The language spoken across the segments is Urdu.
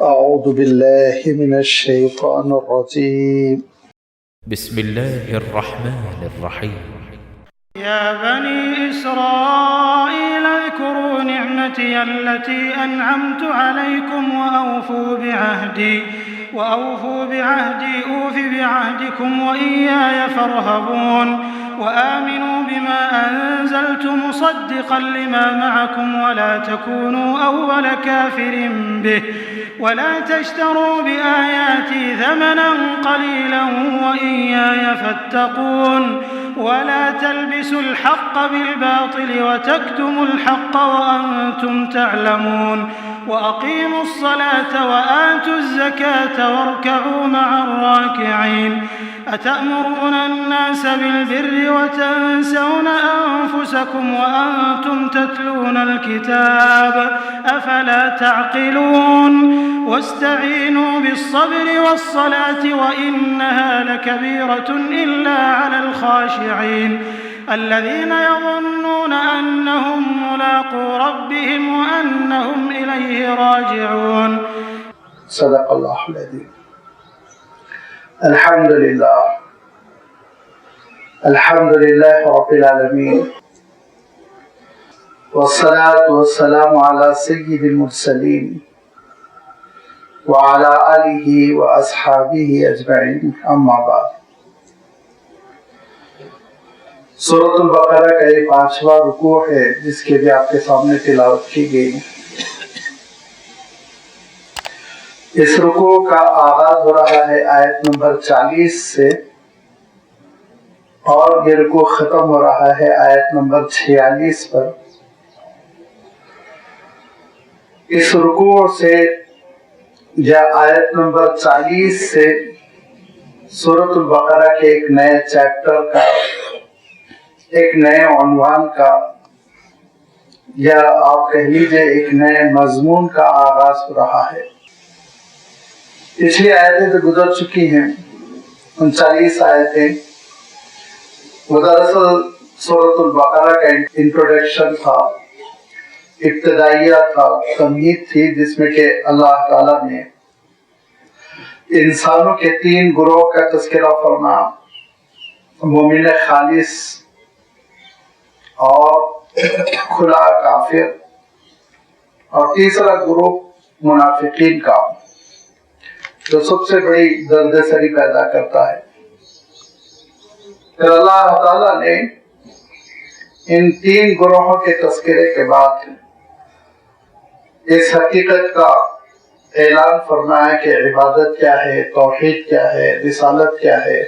أعوذ بالله من الشيطان الرجيم بسم الله الرحمن الرحيم يا بني إسرائيل اذكروا نعمتي التي أنعمت عليكم وأوفوا بعهدي أوف بعهدكم وإياي فارهبون وآمنوا بما أنزلت مصدقا لما معكم ولا تكونوا أول كافر به ولا تشتروا بآياتي ثمنا قليلا وإياي فاتقون ولا تلبسوا الحق بالباطل وتكتموا الحق وأنتم تعلمون وأقيموا الصلاة وآتوا الزكاة واركعوا مع الراكعين أتأمرون الناس بالبر وتنسون أنفسكم وأنتم تتلون الكتاب أفلا تعقلون واستعينوا بالصبر والصلاة وإنها لكبيرة إلا على الخاشعين الذين يظنون أنهم ملاقو ربهم وأنهم إليه راجعون. صدق الله العظيم. الحمد لله رب العالمين والصلاة والسلام على سيد المرسلين وعلى آله وأصحابه أجمعين أما بعد. سورۃ البقرہ کا یہ 5واں رکوع ہے جس کے بھی آپ کے سامنے تلاوت کی گئی. اس رکوع کا آغاز ہو رہا ہے آیت نمبر 40 سے اور یہ رکوع ختم ہو رہا ہے آیت نمبر 46 پر. اس رکوع سے یا آیت نمبر 40 سے سورۃ البقرہ کے ایک نئے چیپٹر کا، ایک نئے عنوان کا، یا آپ کہہ لیجئے ایک نئے مضمون کا آغاز ہو رہا ہے. پچھلی آیتیں تو گزر چکی ہیں، 39 آیتیں. وہ دراصل سورۃ البقرہ کا انٹروڈکشن تھا، ابتدائیہ تھا، تمہید تھی، جس میں کہ اللہ تعالیٰ نے انسانوں کے 3 گروہ کا تذکرہ فرمایا: مومن خالص اور کھلا کافر، اور تیسرا گروہ منافقین کا، جو سب سے بڑی درد سری پیدا کرتا ہے. پھر اللہ تعالیٰ نے ان 3 گروہوں کے تذکرے کے بعد اس حقیقت کا اعلان فرمایا کہ عبادت کیا ہے، توحید کیا ہے، رسالت کیا ہے.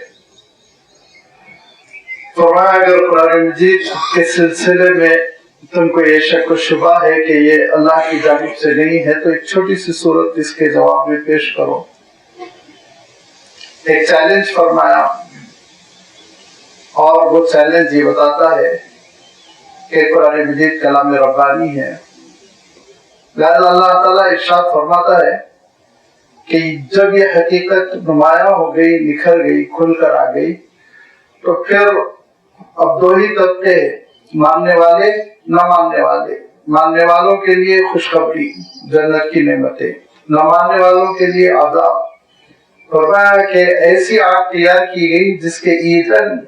فرمایا اگر قرآن مجید کے سلسلے میں تم کو یہ شک و شبہ ہے کہ یہ اللہ کی جانب سے نہیں ہے تو ایک چھوٹی سی صورت اس کے جواب میں پیش کرو. ایک چیلنج فرمایا، اور وہ چیلنج یہ بتاتا ہے کہ قرآن مجید کلام ربانی ہے. لہذا اللہ تعالیٰ ارشاد فرماتا ہے کہ جب یہ حقیقت نمایاں ہو گئی، نکھر گئی، کھل کر آ گئی، تو پھر اب 2 ہی طبقے، ماننے والے، نہ ماننے والے. ماننے والوں کے لیے خوشخبری، جنت کی نعمتیں، نہ ماننے والوں کے لیے عذاب. فرمایا کہ ایسی آگ تیار کی گئی جس کے ایندھن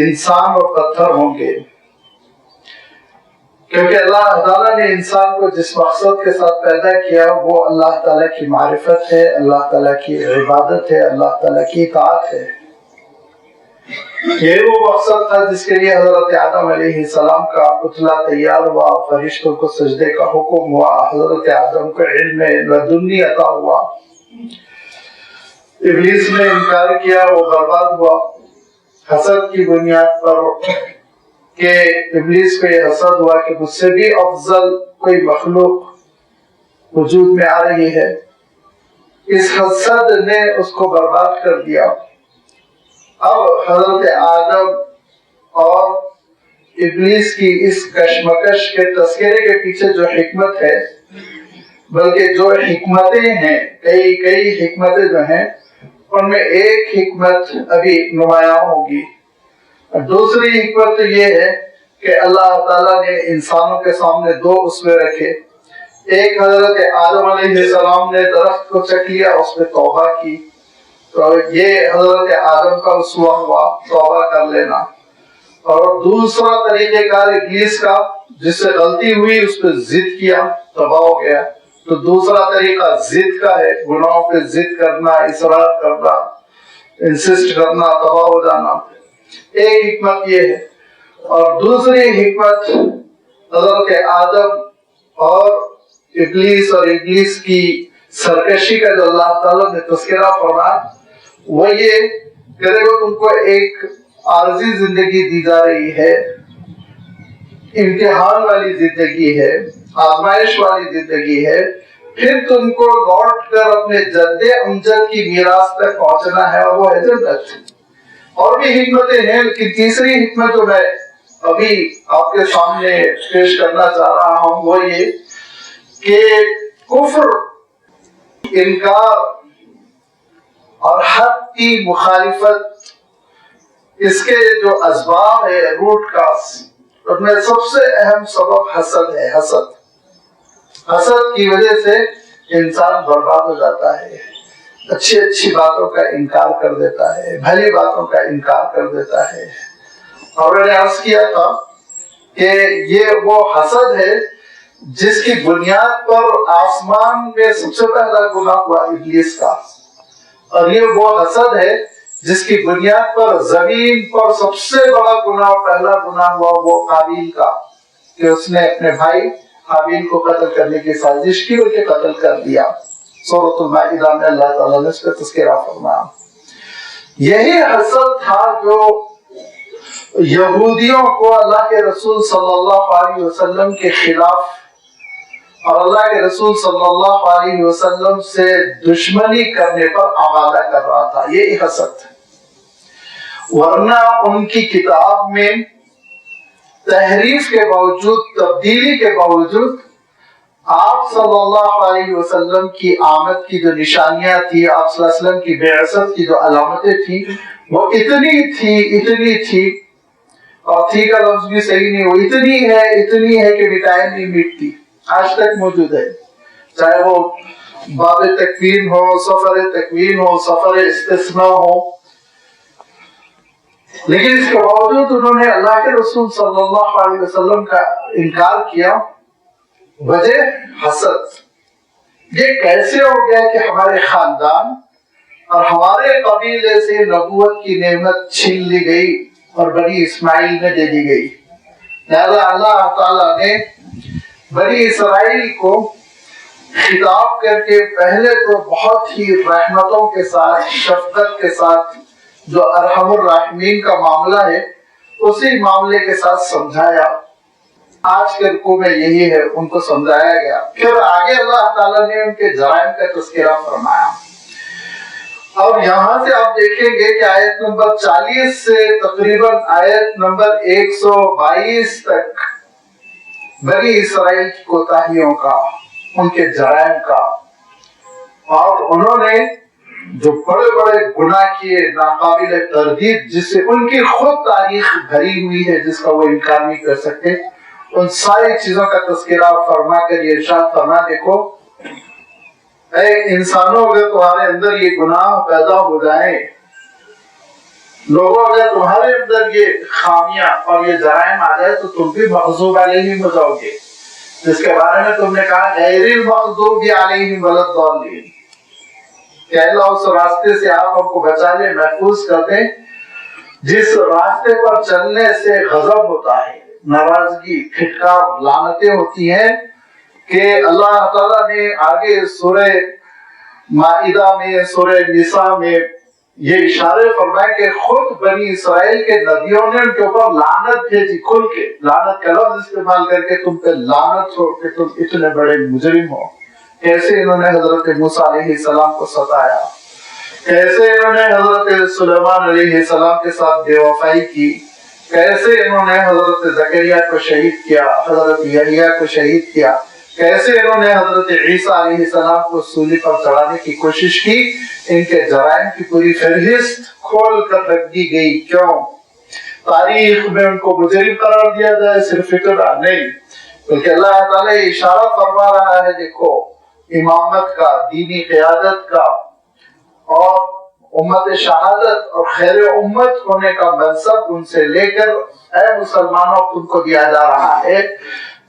انسان اور پتھر ہوں گے، کیونکہ اللہ تعالیٰ نے انسان کو جس مقصد کے ساتھ پیدا کیا وہ اللہ تعالیٰ کی معرفت ہے، اللہ تعالیٰ کی عبادت ہے، اللہ تعالیٰ کی اطاعت ہے. یہ وہ مقصد تھا جس کے لیے حضرت آدم علیہ السلام کا پتلا تیار ہوا، فرشتوں کو سجدے کا حکم ہوا، حضرت آدم کو علم لدنی عطا ہوا. ابلیس نے انکار کیا، وہ برباد ہوا حسد کی بنیاد پر، کہ ابلیس کو یہ حسد ہوا کہ مجھ سے بھی افضل کوئی مخلوق وجود میں آ رہی ہے. اس حسد نے اس کو برباد کر دیا. اب حضرت آدم اور ابلیس کی اس کشمکش کے تذکرے کے پیچھے جو حکمت ہے، بلکہ جو حکمتیں ہیں، کئی حکمتیں جو ہیں، ان میں ایک حکمت ابھی نمایاں ہوگی. دوسری حکمت یہ ہے کہ اللہ تعالیٰ نے انسانوں کے سامنے 2 اسوے رکھے. ایک حضرت آدم علیہ السلام نے درخت کو چکھ لیا، اس پہ توبہ کی، تو یہ حضرت آدم کا اسوہ ہوا توبہ کر لینا۔ اور دوسرا طریقہ کار ابلیس کا، جس سے غلطی ہوئی اس پہ ضد کیا، تباہ ہو گیا۔ تو دوسرا طریقہ ضد کا ہے، گناہوں پہ ضد کرنا، اصرار کرنا، انسسٹ کرنا، تباہ ہو جانا۔ ایک حکمت یہ ہے، اور دوسری حکمت حضرت آدم اور ابلیس کی سرکشی کا جو اللہ تعالیٰ نے تذکرہ فرمایا وہ یہ کہ دیکھو تم کو ایک عارضی زندگی دی جا رہی ہے، امتحان والی زندگی ہے، آزمائش والی زندگی ہے، پھر تم کو لوٹ کر اپنے جد امجد کی میراث تک پہنچنا ہے، اور وہ ہے جنت۔ اور بھی حکمتیں ہیں، لیکن تیسری حکمت جو میں ابھی آپ کے سامنے پیش کرنا چاہ رہا ہوں وہ یہ کہ کفر، انکار اور حق کی مخالفت، اس کے جو اسباب ہے، روٹ کاز، ان میں سب سے اہم سبب حسد ہے۔ حسد کی وجہ سے انسان برباد ہو جاتا ہے، اچھی باتوں کا انکار کر دیتا ہے، بھلی باتوں کا انکار کر دیتا ہے۔ اور میں نے عرض کیا تھا کہ یہ وہ حسد ہے جس کی بنیاد پر آسمان میں سب سے پہلا گناہ ہوا ابلیس کا، اور یہ وہ حسد ہے جس کی بنیاد پر زمین پر سب سے بڑا گناہ، پہلا گناہ ہوا وہ قابیل کا، کہ اس نے اپنے بھائی حابیل کو قتل کرنے کی سازش کی اور اسے قتل کر دیا۔ سورۃ المائدہ میں اللہ تعالیٰ نے اس کا تذکرہ فرمایا۔ یہی حسد تھا جو یہودیوں کو اللہ کے رسول صلی اللہ علیہ وسلم کے خلاف اور اللہ کے رسول صلی اللہ علیہ وسلم سے دشمنی کرنے پر آمادہ کر رہا تھا، یہ حسد تھا۔ ورنہ ان کی کتاب میں تحریف کے باوجود، تبدیلی کے باوجود، آپ صلی اللہ علیہ وسلم کی آمد کی جو نشانیاں تھی، آپ صلی اللہ علیہ وسلم کی بعثت کی جو علامتیں تھیں، وہ اتنی تھی، اور تھی کا لفظ بھی صحیح نہیں، وہ اتنی ہے کہ مٹائے نہیں مٹتی، آج تک موجود ہے، چاہے وہ باب تکوین ہو، سفر تکوین ہو، سفر استثناء ہو۔ لیکن اس کے باوجود انہوں نے اللہ کے رسول صلی اللہ علیہ وسلم کا انکار کیا، وجہ حسد۔ یہ کیسے ہو گیا کہ ہمارے خاندان اور ہمارے قبیلے سے نبوت کی نعمت چھین لی گئی اور بنی اسماعیل میں دے دی گئی؟ لہذا اللہ تعالیٰ نے بنی اسرائیل کو خطاب کر کے پہلے تو بہت ہی رحمتوں کے ساتھ، شفقت کے ساتھ، جو ارحم الراحمین کا معاملہ ہے اسی معاملے کے ساتھ سمجھایا۔ آج کے رکوع میں یہی ہے، ان کو سمجھایا گیا۔ پھر آگے اللہ تعالیٰ نے ان کے جرائم کا تذکرہ فرمایا۔ اور یہاں سے آپ دیکھیں گے کہ آیت نمبر 40 سے تقریباً آیت نمبر 122 تک بنی اسرائیل کی کوتاہیوں کا، ان کے جرائم کا، اور انہوں نے جو بڑے بڑے گناہ کیے ناقابل تردید، جس سے ان کی خود تاریخ بھری ہوئی ہے، جس کا وہ انکار نہیں کر سکتے، ان ساری چیزوں کا تذکرہ فرما کر یہ ارشاد فرما، دیکھو اے انسانوں، اگر تمہارے اندر یہ گناہ پیدا ہو جائیں، لوگوں اگر تمہارے اندر یہ خامیاں اور یہ جرائم آ جائے تو تم بھی مغضوب علیہم ہو جاؤ گے، جس کے بارے میں تم نے کہا غیر المغضوب علیہم ولا الضالین، کہ اللہ اس راستے سے آپ ہم کو بچا لے، محفوظ کر دیں جس راستے پر چلنے سے غضب ہوتا ہے، ناراضگی، پھٹکار، لعنتیں ہوتی ہیں، کہ اللہ تعالیٰ نے آگے سورہ مائدہ میں، سورہ نساء میں یہ اشارے فرمائے کہ خود بنی اسرائیل کے نبیوں نے ان کے اوپر لعنت بھیجی، کھل کے لعنت کا لفظ استعمال کر کے، تم پہ لعنت ہو کہ تم اتنے بڑے مجرم ہو۔ کیسے انہوں نے حضرت موسیٰ علیہ السلام کو ستایا، کیسے انہوں نے حضرت سلیمان علیہ السلام کے ساتھ بے وفائی کی، کیسے انہوں نے حضرت زکریا کو شہید کیا، حضرت یحییٰ کو شہید کیا، کیسے انہوں نے حضرت عیسیٰ علیہ السلام کو سولی پر چڑھانے کی کوشش کی۔ ان کے جرائم کی پوری فہرست کھول کر رکھ دی گئی۔ کیوں؟ تاریخ میں ان کو مجرم قرار دیا جائے، صرف اتنا نہیں بلکہ اللہ تعالیٰ یہ اشارہ فرما رہا ہے، دیکھو امامت کا، دینی قیادت کا اور امت شہادت اور خیر امت ہونے کا منصب ان سے لے کر اے مسلمانوں تم کو دیا جا رہا ہے۔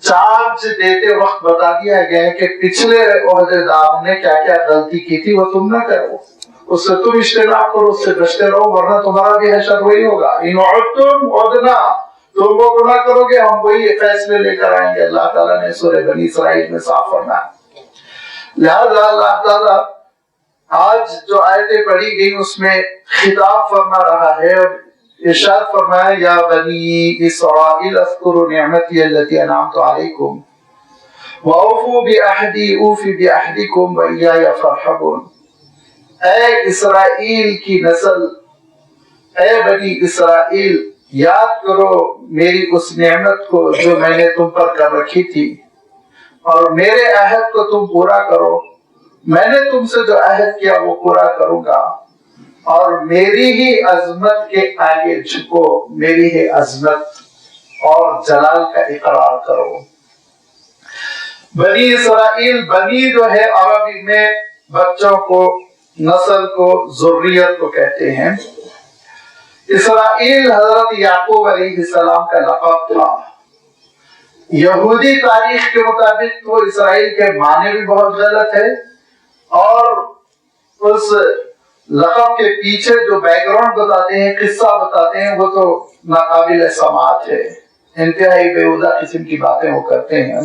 چارج دیتے وقت بتا دیا گیا ہے کہ پچھلے عہدیداروں نے کیا کیا غلطی کی تھی وہ تم نہ کرو، اس سے تم اجتناب کرو، اس سے بچتے رہو، ورنہ تمہارا بھی حشر وہی ہوگا۔ ان عدتم عدنا، تم وہ گناہ کرو گے ہم وہی فیصلے لے کر آئیں گے۔ اللہ تعالیٰ نے سورہ بنی اسرائیل میں صاف فرمایا۔ لہذا اللہ تعالیٰ آج جو آیتیں پڑھی گئی اس میں خطاب فرما رہا ہے اور ارشاد فرمایا یا بنی اسرائیل اذکروا نعمتی التي انعمت علیکم واوفوا بعہدی اوف بعہدکم وایای فارحبون۔ اے اسرائیل کی نسل، اے بنی اسرائیل، یاد کرو میری اس نعمت کو جو میں نے تم پر کر رکھی تھی اور میرے عہد کو تم پورا کرو۔ میں نے تم سے جو عہد کیا وہ پورا کروں گا اور میری ہی عظمت کے آگے جھکو، میری ہی عظمت اور جلال کا اقرار کرو۔ بنی اسرائیل، بنی جو ہے عربی میں بچوں کو، نسل کو، ذریت کو کہتے ہیں۔ اسرائیل حضرت یعقوب علیہ السلام کا لقب تھا۔ یہودی تاریخ کے مطابق وہ اسرائیل کے معنی بھی بہت غلط ہے اور اس لقب کے پیچھے جو بیک گراؤنڈ بتاتے ہیں، قصہ بتاتے ہیں، وہ تو ناقابل سماعت ہے، انتہائی بےہودہ قسم کی باتیں وہ کرتے ہیں۔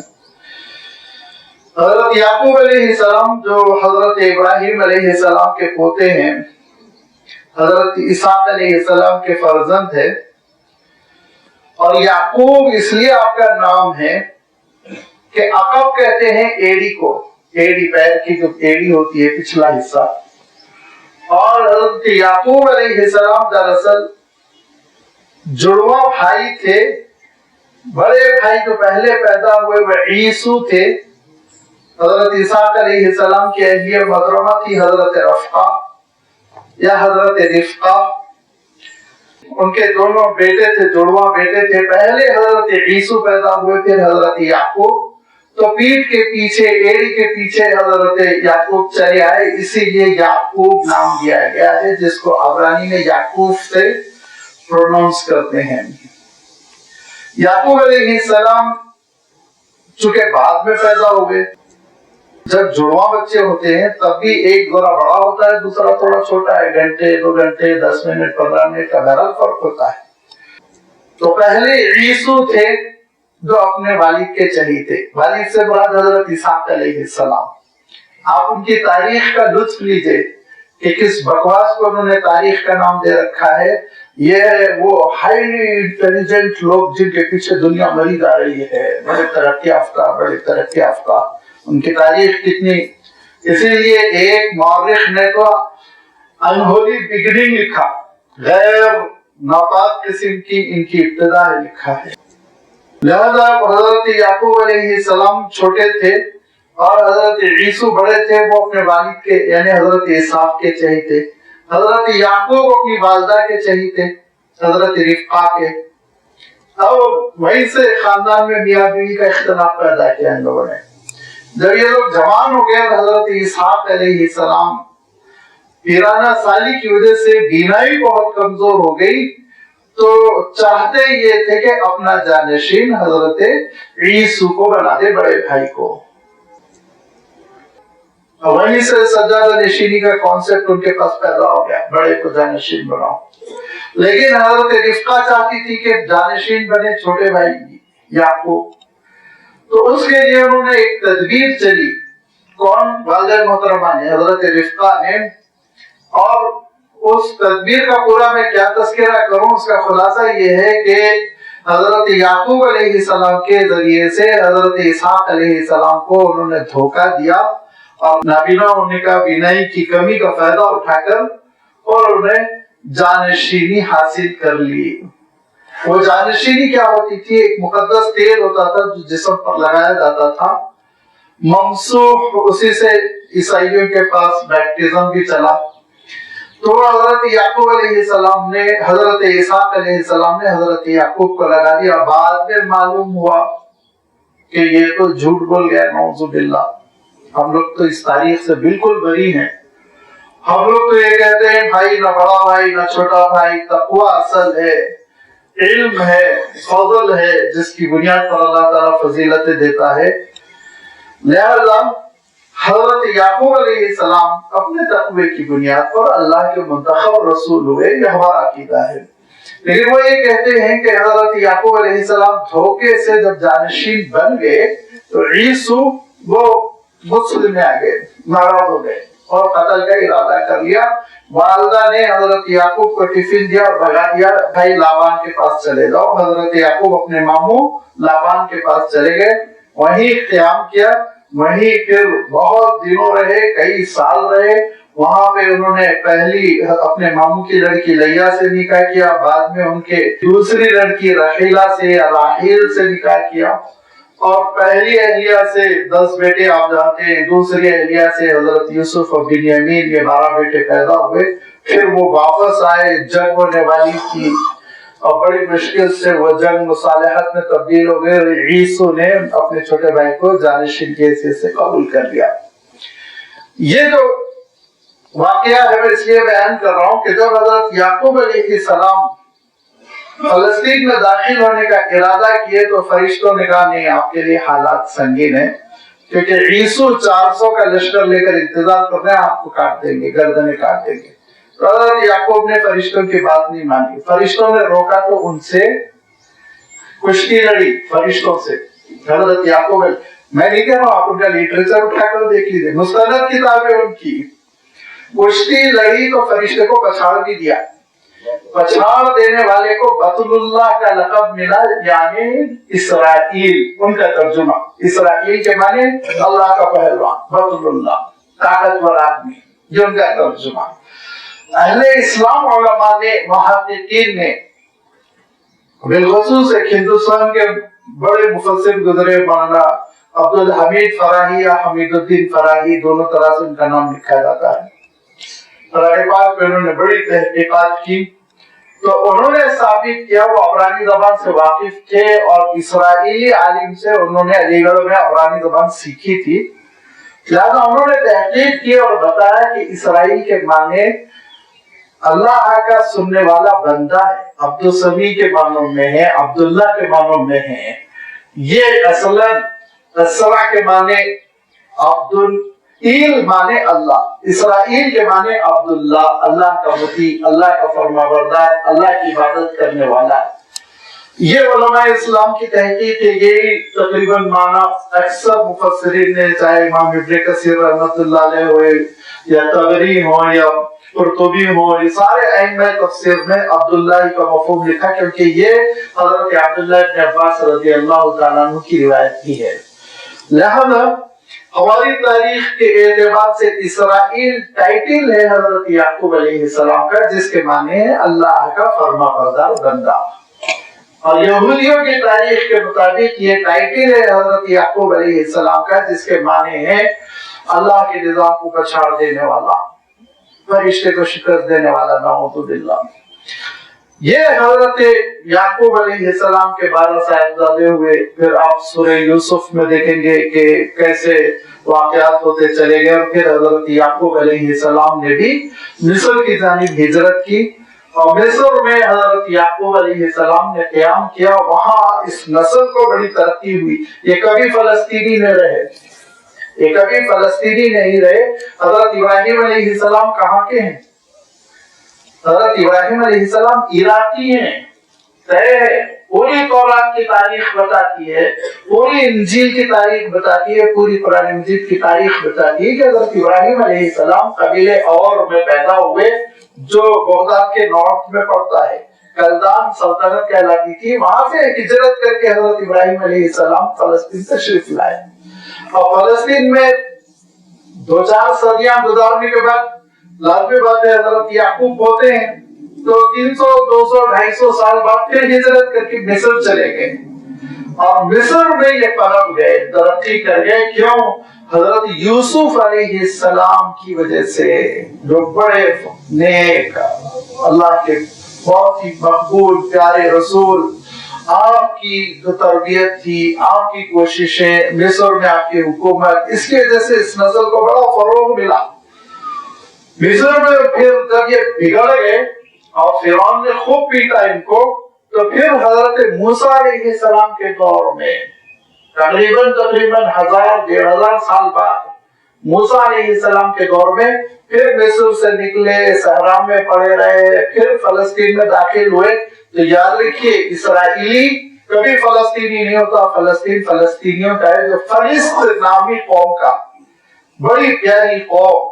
حضرت یعقوب علیہ السلام جو حضرت ابراہیم علیہ السلام کے پوتے ہیں، حضرت اسحاق علیہ السلام کے فرزند ہے، اور یعقوب اس لیے آپ کا نام ہے کہ عقب کہتے ہیں ایڑی کو، ایڑی پیر کی جو ایڑی ہوتی ہے پچھلا حصہ، اور حضرت یعقوب علیہ السلام دراصل جڑواں بھائی تھے۔ بڑے بھائی جو پہلے پیدا ہوئے وہ عیسو تھے۔ حضرت اسحاق علیہ السلام کی اہلیہ محترمہ تھی حضرت رفقہ یا حضرت رفقہ، ان کے دونوں بیٹے تھے، جڑواں بیٹے تھے۔ پہلے حضرت عیسو پیدا ہوئے، پھر حضرت یعقوب، تو پیٹھ کے پیچھے، ایڑی کے پیچھے حضرت یعقوب چلے آئے، اسی لیے یعقوب نام دیا گیا ہے، جس کو عبرانی میں یعقوب سے پروننس کرتے ہیں۔ یعقوب علیہ السلام چونکہ بعد میں پیدا ہوئے، جب جڑواں بچے ہوتے ہیں تب بھی ایک ذرا بڑا ہوتا ہے، دوسرا تھوڑا چھوٹا ہے، گھنٹے، 2 گھنٹے، 10 منٹ، 15 منٹ کا بہرحال فرق ہوتا ہے۔ تو پہلے عیسو تھے جو اپنے والد کے چہی تھے، والد سے مراد حضرت اسحاق علیہ السلام۔ آپ ان کی تاریخ کا لطف لیجئے کہ کس بکواس کو انہوں نے تاریخ کا نام دے رکھا ہے۔ یہ وہ ہائیلی انٹیلیجنٹ لوگ جن کے پیچھے دنیا مری جا رہی ہے، بڑے ترقی یافتہ، بڑے ترقی یافتہ، ان کی تاریخ کتنی، اسی لیے ایک مورخ نے تو انہولی بگننگ لکھا، غیر ناپاک قسم کی ان کی ابتدا لکھا ہے۔ لہذا حضرت یعقوب علیہ السلام چھوٹے تھے اور حضرت عیسو بڑے تھے، وہ اپنے والد کے یعنی حضرت اسحاق کے چہی تھے۔ حضرت یعقوب اپنی والدہ کے چہی تھے، حضرت رفقہ کے۔ اب وہیں سے خاندان میں میاں بیوی کا اختلاف پیدا کیا ان لوگوں نے۔ جب یہ لوگ جوان ہو گئے، حضرت اسحاق علیہ السلام پیرانہ سالی کی وجہ سے بینائی بہت کمزور ہو گئی، تو چاہتے یہ تھے کہ اپنا جانشین حضرت عیسو کو بنا دے، بڑے بھائی کو۔ وہیں سے سجادہ نشینی کا کانسیپٹ ان کے پاس پیدا ہو گیا، بڑے کو جانشین بناؤ۔ لیکن حضرت رفقہ چاہتی تھی کہ جانشین بنے چھوٹے بھائی یعقوب، تو اس کے لیے انہوں نے ایک تدبیر چلی۔ کون؟ والدہ محترمہ نے، حضرت رفقہ نے۔ اور اس تدبیر کا پورا میں کیا تذکرہ کروں، اس کا خلاصہ یہ ہے کہ حضرت یعقوب علیہ السلام کے ذریعے سے حضرت اسحاق علیہ السلام کو انہوں نے دھوکہ دیا اور نابینا ہونے کا، بینائی کی کمی کا فائدہ اٹھا کر اور انہیں جانشینی حاصل کر لی۔ وہ جانشینی کیا ہوتی تھی؟ ایک مقدس تیل ہوتا تھا جو جسم پر لگایا جاتا تھا، ممسوح، اسی سے عیسائیوں کے پاس بیپٹزم بھی چلا۔ تو حضرت یعقوب علیہ السلام نے، حضرت اسحاق علیہ السلام نے حضرت یعقوب کو لگا دیا۔ بعد میں معلوم ہوا کہ یہ تو جھوٹ بول گیا، نعوذ باللہ. ہم لوگ تو اس تاریخ سے بالکل بری ہیں. ہم لوگ تو یہ کہتے ہیں بھائی نہ بڑا بھائی نہ چھوٹا بھائی، تقوی اصل ہے، علم ہے، فضل ہے، جس کی بنیاد پر اللہ تعالیٰ فضیلتیں دیتا ہے. لہذا حضرت یعقوب علیہ السلام اپنے تقوی کی بنیاد پر اللہ کے منتخب رسول ہوئے، یہ ہمارا عقیدہ ہے. لیکن وہ یہ کہتے ہیں کہ حضرت یعقوب علیہ السلام دھوکے سے جب جانشین بن گئے تو عیسو وہ مسلم میں آ گئے، ناراض ہو گئے اور قتل کا ارادہ کر لیا. والدہ نے حضرت یعقوب کو ٹفن دیا اور بھگا دیا، بھائی لابان کے پاس چلے جاؤ. حضرت یعقوب اپنے ماموں لابان کے پاس چلے گئے، وہیں قیام کیا، وہیں پھر بہت دنوں رہے، کئی سال رہے. وہاں پہ انہوں نے پہلی اپنے ماموں کی لڑکی لیا سے نکاح کیا، بعد میں ان کے دوسری لڑکی رحیلہ سے یا راحیل سے نکاح کیا، اور پہلی اہلیہ سے 10 بیٹے آپ جانتے ہیں، دوسری اہلیہ سے حضرت یوسف اور بنیامین، یہ 12 بیٹے پیدا ہوئے. پھر وہ واپس آئے، جنگ ہونے والی تھی اور بڑی مشکل سے وہ جنگ مصالحت میں تبدیل ہو گئے. عیسو نے اپنے چھوٹے بھائی کو جانشین کے حیثیت سے قبول کر لیا. یہ جو واقعہ ہے میں اس لیے بیان کر رہا ہوں کہ جب حضرت یعقوب علیہ السلام فلسطین میں داخل ہونے کا ارادہ کیے تو فرشتوں نے کہا نہیں، آپ کے لیے حالات سنگین ہیں، کیونکہ عیسو 400 کا لشکر لے کر انتظار کر رہے ہیں، آپ کو کاٹ دیں گے، گردنیں کاٹ دیں گے. تو حضرت یعقوب نے فرشتوں کی بات نہیں مانی. فرشتوں نے روکا تو ان سے کشتی لڑی فرشتوں سے. حضرت یعقوب، میں نہیں کہہ رہا ہوں، آپ ان کا لٹریچر اٹھا کر دیکھ لیجیے، مستند کتابیں ان کی. کشتی لڑی تو فرشتے کو پچھاڑ بھی دیا. پچھاڑ دینے والے کو بطل اللہ کا لقب ملا، یعنی اسرائیل. ان کا ترجمہ اسرائیل کے معنی اللہ کا پہلوان، بطل اللہ طاقتور آدمی، یہ ان کا ترجمہ. اہل اسلام علماء نے، محققین نے، بالخصوص ایک ہندوستان کے بڑے مفسر گزرے مولانا عبد الحمید فراہی یا حمید الدین فراہی، دونوں طرح سے ان کا نام لکھا جاتا ہے. قرآن پاک پہ انہوں نے بڑی تحقیقات کی تو انہوں نے ثابت کیا وہ عبرانی زبان سے واقف تھے اور اسرائیلی عالم سے انہوں نے علی گڑھ میں عبرانی زبان سیکھی تھی. لہذا انہوں نے تحقیق کی اور بتایا کہ اسرائیل کے معنی اللہ کا سننے والا بندہ ہے، عبد السمی کے معنوں میں ہے، عبداللہ کے معنوں میں ہے. یہ اصلاً اسرا کے معنی عبد ایل مانے اللہ، اسرائیل کے معنی عبداللہ، اللہ کا مطیع، اللہ کا فرمانبردار، اللہ کی عبادت کرنے والا. یہ علماء اسلام کی تحقیق ہے. یہی تقریباً معنی اکثر مفسرین نے، چاہے امام ابن کثیر رحمۃ اللہ علیہ ہوئے یا طبری ہو یا قرطبی ہو، یہ سارے ائمہ تفسیر میں عبداللہ کا مفہوم لکھا، کیونکہ یہ حضرت عبداللہ ابن عباس رضی اللہ تعالیٰ عنہ کی روایت بھی ہے. لہذا ہماری تاریخ کے اعتبار سے اسرائیل ٹائٹل ہے حضرت یعقوب علیہ السلام کا، جس کے معنی ہے اللہ کا فرما بردار بندہ. اور یہودیوں کی تاریخ کے مطابق یہ ٹائٹل ہے حضرت یعقوب علیہ السلام کا، جس کے معنی ہے اللہ کے نظام کو پچھاڑ دینے والا، فرشتے کو شکست دینے والا، نعوذ باللہ. یہ حضرت یعقوب علیہ السلام کے 12 صاحبزادے ہوئے. پھر آپ سورہ یوسف میں دیکھیں گے کہ کیسے واقعات ہوتے چلے گئے، اور پھر حضرت یعقوب علیہ السلام نے بھی مصر کی جانب ہجرت کی اور مصر میں حضرت یعقوب علیہ السلام نے قیام کیا. وہاں اس نسل کو بڑی ترقی ہوئی. یہ کبھی فلسطینی نہیں رہے، یہ کبھی فلسطینی نہیں رہے. حضرت ابراہیم علیہ السلام کہاں کے ہیں؟ حضرت ابراہیم علیہ السلام عراقی ہیں. پوری تورات کی تاریخ بتاتی ہے، پوری انجیل کی تاریخ بتاتی ہے، پوری قرآن مجید کی تاریخ بتاتی ہے کہ حضرت ابراہیم علیہ السلام قبیلے اور میں پیدا ہوئے جو بغداد کے نارتھ میں پڑتا ہے، کلدان سلطنت کہلاتی تھی. وہاں سے ہجرت کر کے حضرت ابراہیم علیہ السلام فلسطین تشریف لائے. اور فلسطین میں 2-4 صدیاں گزارنے کے بعد لازمی بات ہے حضرت یعقوب ہوتے ہیں تو 300 200 250 سال بعد پھر ہجرت کر کے مصر چلے گئے اور مصر میں یہ پنپ گئے، ترقی کر گئے. کیوں؟ حضرت یوسف علیہ السلام کی وجہ سے، جو بڑے نیک اللہ کے بہت ہی مقبول پیارے رسول آپ کی جو تربیت تھی، آپ کی کوششیں، مصر میں آپ کی حکومت، اس کی وجہ سے اس نسل کو بڑا فروغ ملا۔ مصر میں پھر جب یہ بگڑ گئے اور فرعون نے خوب پیٹا ان کو، تو پھر حضرت موسیٰ علیہ السلام کے دور میں تقریباً 1000-1500 سال بعد موسیٰ علیہ السلام کے دور میں پھر مصر سے نکلے، صحرا میں پڑے رہے، پھر فلسطین میں داخل ہوئے۔ تو یاد رکھیے اسرائیلی کبھی فلسطینی نہیں ہوتا، فلسطین فلسطینیوں کا ہے، جو فلسط نامی قوم کا، بڑی پیاری قوم،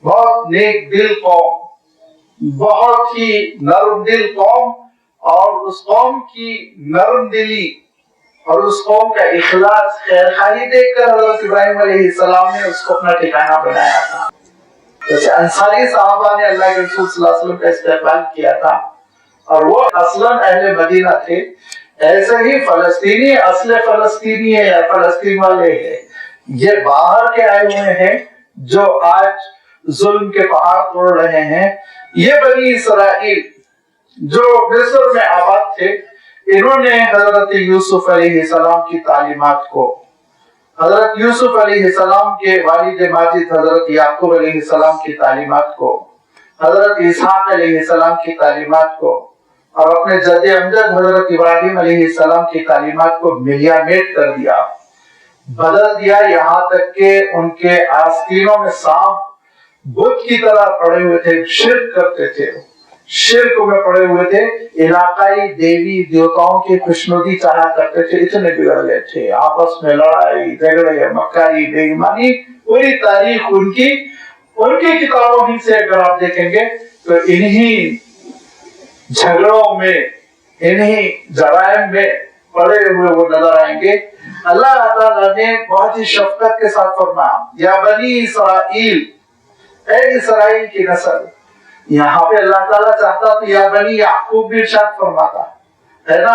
بہت نیک دل قوم، بہت ہی نرم دل قوم، اور اس قوم کی نرم دلی اور اس قوم کا اخلاص خیر خواہی دیکھ کر حضرت ابراہیم علیہ السلام نے اس کو اپنا ٹھکانہ بنایا تھا۔ جیسے انصاری صحابہ نے اللہ کے رسول صلی اللہ علیہ وسلم کا استقبال کیا تھا اور وہ اصلاً اہل مدینہ تھے، ایسے ہی فلسطینی اصل فلسطینی ہے یا فلسطین والے ہیں، یہ باہر کے آئے ہوئے ہیں جو آج ظلم کے پہاڑ توڑ رہے ہیں۔ یہ بنی اسرائیل جو مصر میں آباد تھے، انہوں نے حضرت یوسف علیہ السلام کی تعلیمات کو، حضرت یوسف علیہ السلام کے والد ماجد حضرت یعقوب علیہ السلام کی تعلیمات کو، حضرت اسحاق علیہ السلام کی تعلیمات کو، اور اپنے جد امجد حضرت ابراہیم علیہ السلام کی تعلیمات کو ملیا میٹ کر دیا، بدل دیا، یہاں تک کہ ان کے آستینوں میں سانپ بت کی طرح پڑے ہوئے تھے، شرک کرتے تھے، شرک میں پڑے ہوئے تھے، علاقائی دیوی دیوتاؤں کی خوشنودی چاہا کرتے تھے، اتنے بگڑ گئے تھے، آپس میں لڑائی جھگڑے مکاری بے ایمانی، پوری تاریخ ان کی کتابوں ہی سے اگر آپ دیکھیں گے تو انہی جھگڑوں میں، انہی جرائم میں پڑے ہوئے وہ نظر آئیں گے۔ اللہ تعالیٰ نے بہت ہی شفقت کے ساتھ فرمایا، یا بنی اسرائیل، اے اسرائیل کی نسل۔ یہاں پہ اللہ تعالیٰ چاہتا تو یا بنی یعقوب بھی ارشاد فرماتا ہے نا،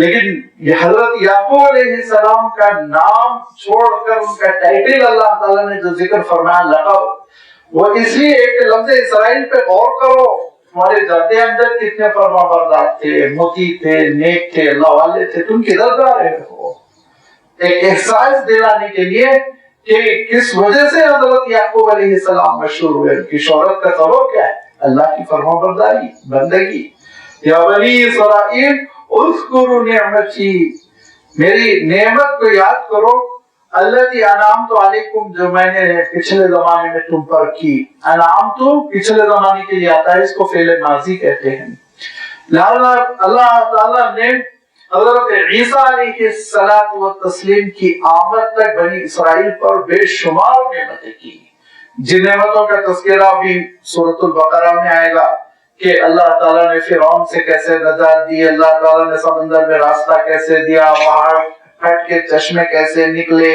لیکن یہ حضرت یعقوب علیہ السلام کا نام چھوڑ کر ان کا ٹائٹل اللہ تعالیٰ نے جو ذکر فرمایا لقب، وہ اس لیے کہ لفظ اسرائیل پہ غور کرو، ہمارے جد امجد کتنے فرما بردار تھے، مطیع تھے، نیک تھے، اللہ والے تھے، تم کدھر جا رہے ہو؟ ایک احساس دلانے کے لیے کہ کس وجہ سے حضرت یعقوب علیہ السلام مشہور ہوئے، ان کی شہرت کا سبب کیا ہے؟ اللہ کی فرما برداری، بندگی۔ یا بنی اسرائیل اذکروا نعمتی، میری نعمت کو یاد کرو، التی انعمت علیکم، جو میں نے پچھلے زمانے میں تم پر کی۔ انعمت پچھلے زمانے کے لیے آتا ہے، اس کو فعل ماضی کہتے ہیں۔ لہذا اللہ تعالیٰ نے حضرت عیسیٰ علیہ السلام کی آمد تک بنی اسرائیل پر بے شمار نعمتیں کی، جن نعمتوں کا تذکرہ بھی سورۃ البقرہ میں آئے گا کہ اللہ تعالیٰ نے فرعون سے کیسے نجات دی، اللہ تعالیٰ نے سمندر میں راستہ کیسے دیا، پہاڑ پھٹ کے چشمے کیسے نکلے،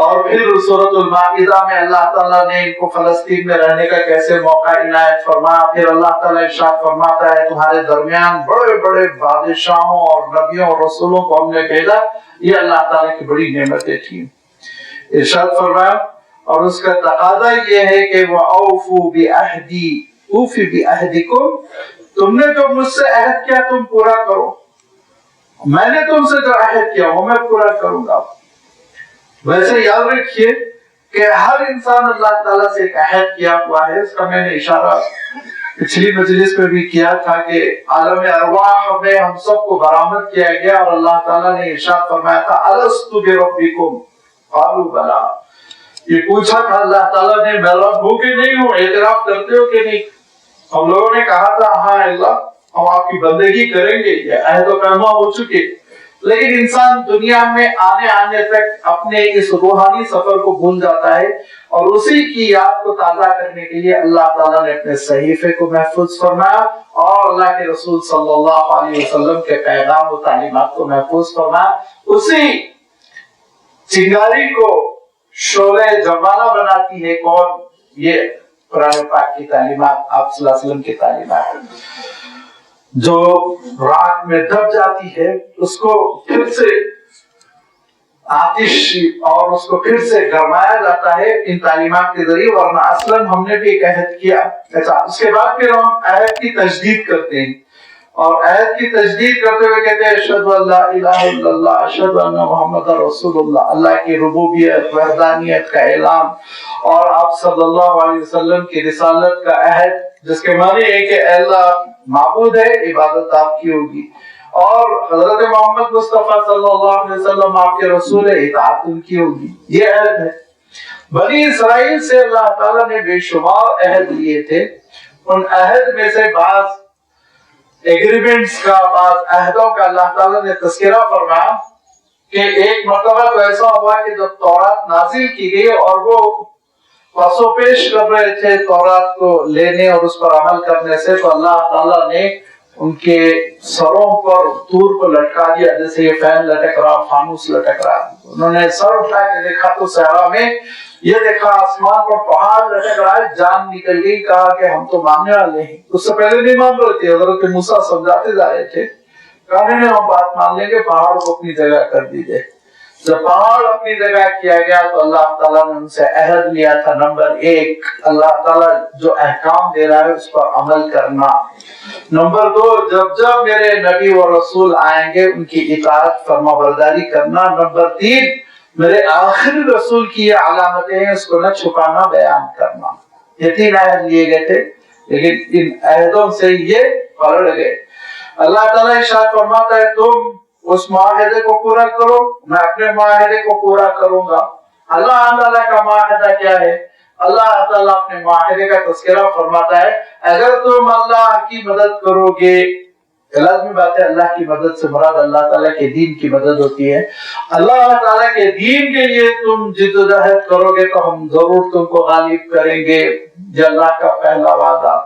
اور پھر سورۃ المائدہ میں اللہ تعالیٰ نے ان کو فلسطین میں رہنے کا کیسے موقع عنایت فرمایا۔ پھر اللہ تعالیٰ ارشاد فرماتا ہے تمہارے درمیان بڑے بڑے بادشاہوں اور نبیوں اور رسولوں کو ہم نے بھیجا، یہ اللہ تعالیٰ کی بڑی نعمتیں تھیں۔ ارشاد فرمایا، اور اس کا تقاضا یہ ہے کہ وَأَوْفُوا بِعَهْدِي أُوفِ بِعَهْدِكُمْ، تم نے جو مجھ سے عہد کیا تم پورا کرو، میں نے تم سے جو عہد کیا وہ میں پورا کروں گا۔ ویسے یاد رکھیے کہ ہر انسان اللہ تعالیٰ سے ایک عہد کیا ہوا ہے، اس کا میں نے اشارہ پچھلی مجلس میں بھی کیا تھا کہ عالم ارواح میں ہم سب کو برآمد کیا گیا اور اللہ تعالیٰ نے ارشاد فرمایا تھا أَلَسْتُ بِرَبِّكُمْ قَالُوا بَلَىٰ، یہ پوچھا تھا اللہ تعالیٰ نے میں رب ہوں کہ نہیں ہوں، اعتراف کرتے ہو کہ نہیں؟ ہم لوگوں نے کہا تھا ہاں اللہ ہم آپ کی بندگی کریں گے، یہ عہد و پیمان ہو چکے۔ لیکن انسان دنیا میں آنے تک اپنے اس روحانی سفر کو بھول جاتا ہے، اور اسی کی یاد کو تازہ کرنے کے لیے اللہ تعالیٰ نے اپنے صحیفے کو محفوظ فرمایا اور اللہ کے رسول صلی اللہ علیہ وسلم کے پیغام و تعلیمات کو محفوظ فرمایا۔ اسی چنگاری کو شعلہ جوانہ بناتی ہے کون؟ یہ قرآن پاک کی تعلیمات، آپ صلی اللہ علیہ وسلم کی تعلیمات، جو رات میں دب جاتی ہے اس کو پھر سے آتش اور اس کو پھر سے گرمایا جاتا ہے ان تعلیمات کے ذریعے، ورنہ اصلاً ہم نے بھی ایک عہد کیا۔ اچھا، اس کے بعد پھر ہم عہد کی تجدید کرتے ہیں اور عہد کی تجدید کرتے ہوئے کہتے ہیں اشہد ان لا الہ الا اللہ اشہد ان محمد رسول اللہ، اللہ کی ربوبیت وحدانیت کا اعلان اور آپ صلی اللہ علیہ وسلم کی رسالت کا عہد، جس کے معنی ہے کہ اے اللہ معبود ہے، عبادت آپ کی ہوگی، اور حضرت محمد مصطفیٰ صلی اللہ علیہ وسلم آپ کے رسول ہے، اطاعت ان کی ہوگی، یہ عہد ہے۔ بنی اسرائیل سے اللہ تعالیٰ نے بے شمار عہد لیے تھے، ان عہد میں سے بعض ایگریمنٹس کا، بعض عہدوں کا اللہ تعالیٰ نے تذکرہ فرمایا کہ ایک مرتبہ تو ایسا ہوا کہ جب تورات نازل کی گئی اور وہ پسو پیش کر رہے تھے تورات کو لینے اور اس پر عمل کرنے سے، تو اللہ تعالیٰ نے ان کے سروں پر طور کو لٹکا دیا، جیسے یہ فین لٹک رہا، فانوس لٹک رہا۔ انہوں نے سر اٹھا کے دیکھا تو صحرا میں یہ دیکھا آسمان پر پہاڑ لٹک رہا ہے، جان نکل گئی، کہا کہ ہم تو ماننے والے ہیں۔ اس سے پہلے نہیں مان رہے تھے، حضرت موسیٰ سمجھاتے جا رہے تھے، کہا نہیں ہم بات مان لیں گے، پہاڑ کو اپنی جگہ کر دیجئے۔ جب پہاڑ اپنی جگہ کیا گیا تو اللہ تعالیٰ نے ان سے عہد لیا تھا، نمبر 1 اللہ تعالیٰ جو احکام دے رہا ہے اس پر عمل کرنا، نمبر 2 جب جب میرے نبی و رسول آئیں گے ان کی اطاعت فرما برداری کرنا، نمبر 3 میرے آخری رسول کی یہ علامتیں ہیں، اس کو نہ چھپانا، بیان کرنا۔ یہ 3 عہد لیے گئے تھے، لیکن ان عہدوں سے یہ پلٹ گئے۔ اللہ تعالیٰ ارشاد فرماتا ہے تم اس معاہدے کو پورا کرو، میں اپنے معاہدے کو پورا کروں گا۔ اللہ تعالیٰ کا معاہدہ کیا ہے؟ اللہ تعالیٰ اپنے معاہدے کا تذکرہ فرماتا ہے اگر تم اللہ کی مدد کرو گے، لازمی بات ہے اللہ کی مدد سے مراد اللہ تعالیٰ کے دین کی مدد ہوتی ہے، اللہ تعالیٰ کے دین کے لیے تم جدوجہد کرو گے تو ہم ضرور تم کو غالب کریں گے، یہ اللہ کا پہلا وعدہ۔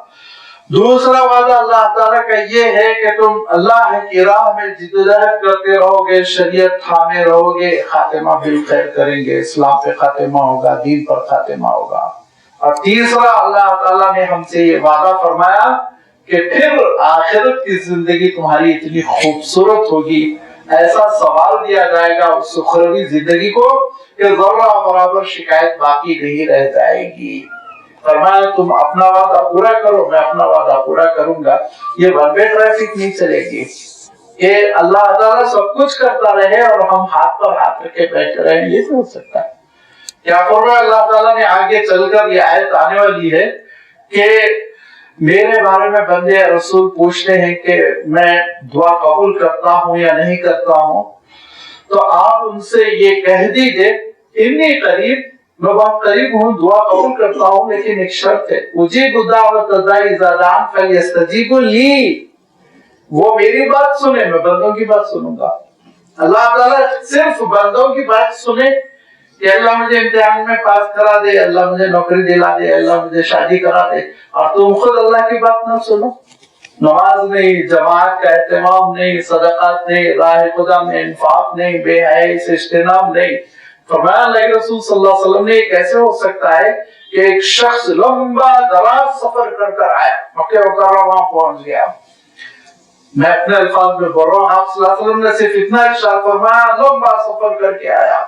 دوسرا وعدہ اللہ تعالیٰ کا یہ ہے کہ تم اللہ کی راہ میں جدوجہد کرتے رہو گے، شریعت تھامے رہو گے، خاتمہ بالخیر کریں گے، اسلام پہ خاتمہ ہوگا، دین پر خاتمہ ہوگا۔ اور تیسرا اللہ تعالیٰ نے ہم سے یہ وعدہ فرمایا کہ پھر آخرت کی زندگی تمہاری اتنی خوبصورت ہوگی، ایسا سوال دیا جائے گا اس اخروی زندگی کو کہ ذرہ برابر شکایت باقی نہیں رہ جائے گی۔ فرمایا تم اپنا وعدہ پورا کرو، میں اپنا وعدہ پورا کروں گا۔ یہ ون وے ٹریفک نہیں چلے گی کہ اللہ تعالیٰ سب کچھ کرتا رہے اور ہم ہاتھ پر ہاتھ رکھے بیٹھے رہیں، یہ نہیں ہو سکتا۔ کیا فرمایا اللہ تعالیٰ نے آگے چل کر یہ آیت آنے والی ہے کہ میرے بارے میں بندے رسول پوچھتے ہیں کہ میں دعا قبول کرتا ہوں یا نہیں کرتا ہوں، تو آپ ان سے یہ کہہ دیجئے انی قریب، میں بہت قریب ہوں، دعا قبول کرتا ہوں، لیکن ایک شرط ہے، اجیب دعوت الداعی اذا دعان فلیستجیبوا لی، وہ میری بات سنیں، میں بندوں کی بات سنوں گا۔ اللہ تعالیٰ صرف بندوں کی بات سنے کہ اللہ مجھے امتحان میں پاس کرا دے، اللہ مجھے نوکری دلا دے، اللہ مجھے شادی کرا دے، اور تم خود اللہ کی بات نہ سنو، نماز نہیں، جماعت کا اہتمام نہیں، صدقات نہیں، راہ خدا میں انفاق نہیں، بے حیائی سے اجتناب نہیں۔ فرمایا اللہ کے رسول صلی اللہ علیہ وسلم نے کیسے ہو سکتا ہے کہ ایک شخص لمبا دراز سفر کر کر آیا، مکہ مکرمہ وہاں پہنچ گیا، میں اپنے الفاظ میں بول رہا ہوں، آپ صلی اللہ علیہ وسلم نے صرف اتنا ارشاد فرمایا لمبا سفر کر کے آیا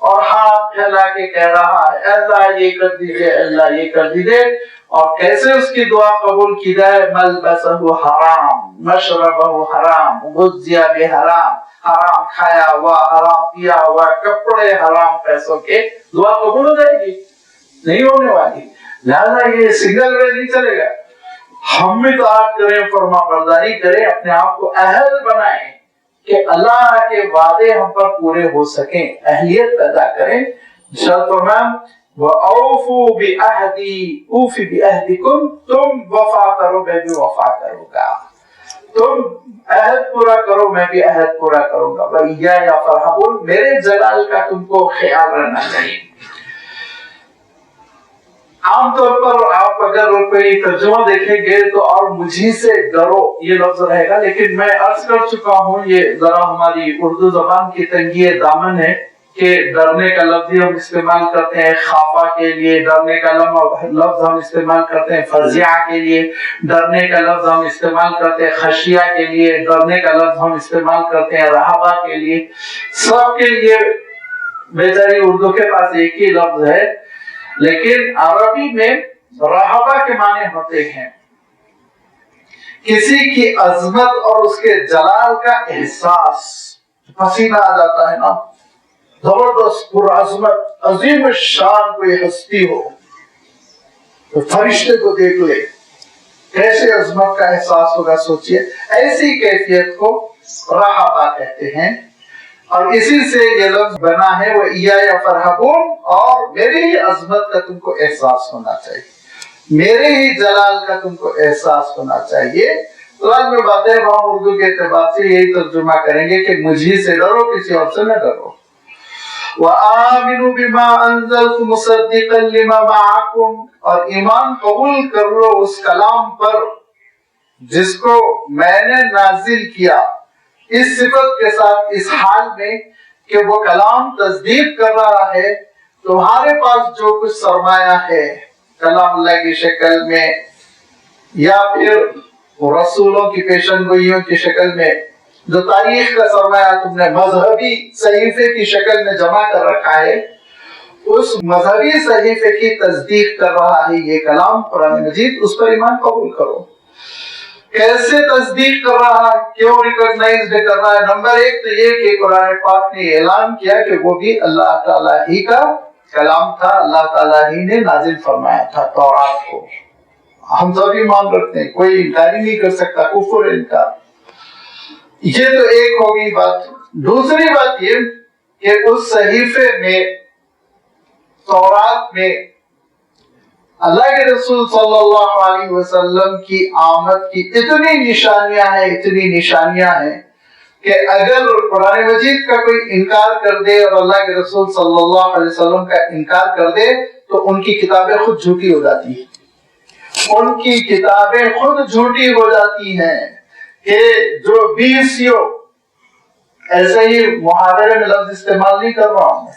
اور ہاتھ پھیلا کے کہہ رہا ہے اللہ یہ کر دیجئے، اللہ یہ کر دیجئے، اور کیسے اس کی دعا قبول کی جائے؟ ملبسہ حرام، مشربہ حرام، غذی بحرام، حرام کھایا ہوا، حرام پیا ہوا، کپڑے حرام پیسوں کے، دعا قبول ہو جائے گی؟ نہیں ہونے والی۔ لہذا یہ سنگل وے نہیں چلے گا، ہم بھی اطاعت کریں، فرما برداری کریں، اپنے آپ کو اہل بنائیں کہ اللہ کے وعدے ہم پر پورے ہو سکیں، اہلیت پیدا کریں۔ شرط فرمان وَأَوْفُوا بِعَهْدِي أُوفِ بِعَهْدِكُمْ، تم وفا کرو میں بھی وفا کروں گا، تم عہد پورا کرو میں بھی عہد پورا کروں گا، وَإِيَّايَ فَارْهَبُونِ، میرے جلال کا تم کو خیال رہنا چاہیے۔ عام طور پر آپ اگر کوئی ترجمہ دیکھیں گے تو اور مجھے سے ڈرو یہ لفظ رہے گا، لیکن میں عرض کر چکا ہوں یہ ذرا ہماری اردو زبان کی تنگی دامن ہے کہ ڈرنے کا لفظ ہم استعمال کرتے ہیں خافہ کے لیے، ڈرنے کا لفظ ہم استعمال کرتے ہیں فزیع کے لیے، ڈرنے کا لفظ ہم استعمال کرتے ہیں خشیہ کے لیے، ڈرنے کا لفظ ہم استعمال کرتے ہیں رہبہ کے لیے۔ سب کے لیے بیچاری اردو کے پاس ایک ہی لفظ ہے، لیکن عربی میں رہبہ کے معنی ہوتے ہیں کسی کی عظمت اور اس کے جلال کا احساس، پسینہ آ جاتا ہے نا، زبردست پرعظمت عظیم الشان کوئی ہستی ہو تو فرشتے کو دیکھ لے، کیسے عظمت کا احساس ہوگا سوچئے۔ ایسی کیفیت کو رحابہ کہتے ہیں، اور اسی سے یہ لفظ بنا ہے وہ ایایا فرحبون، اور میری ہی عظمت کا تم کو احساس ہونا چاہیے، میرے ہی جلال کا تم کو احساس ہونا چاہیے۔ تو آج میں باتیں ہم اردو کے اعتبار سے یہی ترجمہ کریں گے کہ مجھے سے ڈرو، کسی اور سے نہ ڈرو۔ وَآمِنُوا بِمَا أَنزَلْتُ مُصَدِّقًا لِمَا مَعَكُمْ، اور ایمان قبول کر لو اس کلام پر جس کو میں نے نازل کیا، اس صفت کے ساتھ، اس حال میں کہ وہ کلام تصدیق کر رہا ہے تمہارے پاس جو کچھ سرمایہ ہے کلام اللہ کی شکل میں یا پھر رسولوں کی پیشن گوئیوں کی شکل میں، جو تاریخ کا سرمایہ تم نے مذہبی صحیفے کی شکل میں جمع کر رکھا ہے، اس مذہبی صحیفے کی تصدیق کر رہا ہے یہ کلام قرآن مجید، اس پر ایمان قبول کرو۔ کیسے تصدیق کر رہا ہے، کیوں ریکگنائز کر رہا ہے؟ نمبر ایک تو یہ کہ قرآن پاک نے اعلان کیا کہ وہ بھی اللہ تعالیٰ ہی کا کلام تھا، اللہ تعالیٰ ہی نے نازل فرمایا تھا تورات کو۔ ہم سب ایمان رکھتے ہیں، کوئی انکار ہی نہیں کر سکتا، کفر انکار۔ یہ تو ایک ہوگی بات۔ دوسری بات یہ کہ اس صحیفے میں، تورات میں، اللہ کے رسول صلی اللہ علیہ وسلم کی آمد کی اتنی نشانیاں ہیں کہ اگر قرآن مجید کا کوئی انکار کر دے اور اللہ کے رسول صلی اللہ علیہ وسلم کا انکار کر دے تو ان کی کتابیں خود جھوٹی ہو جاتی ہیں، ان کی کتابیں خود جھوٹی ہو جاتی ہیں۔ کہ جو 20 ایسے ہی محاورے میں لفظ استعمال نہیں کر رہا ہوں،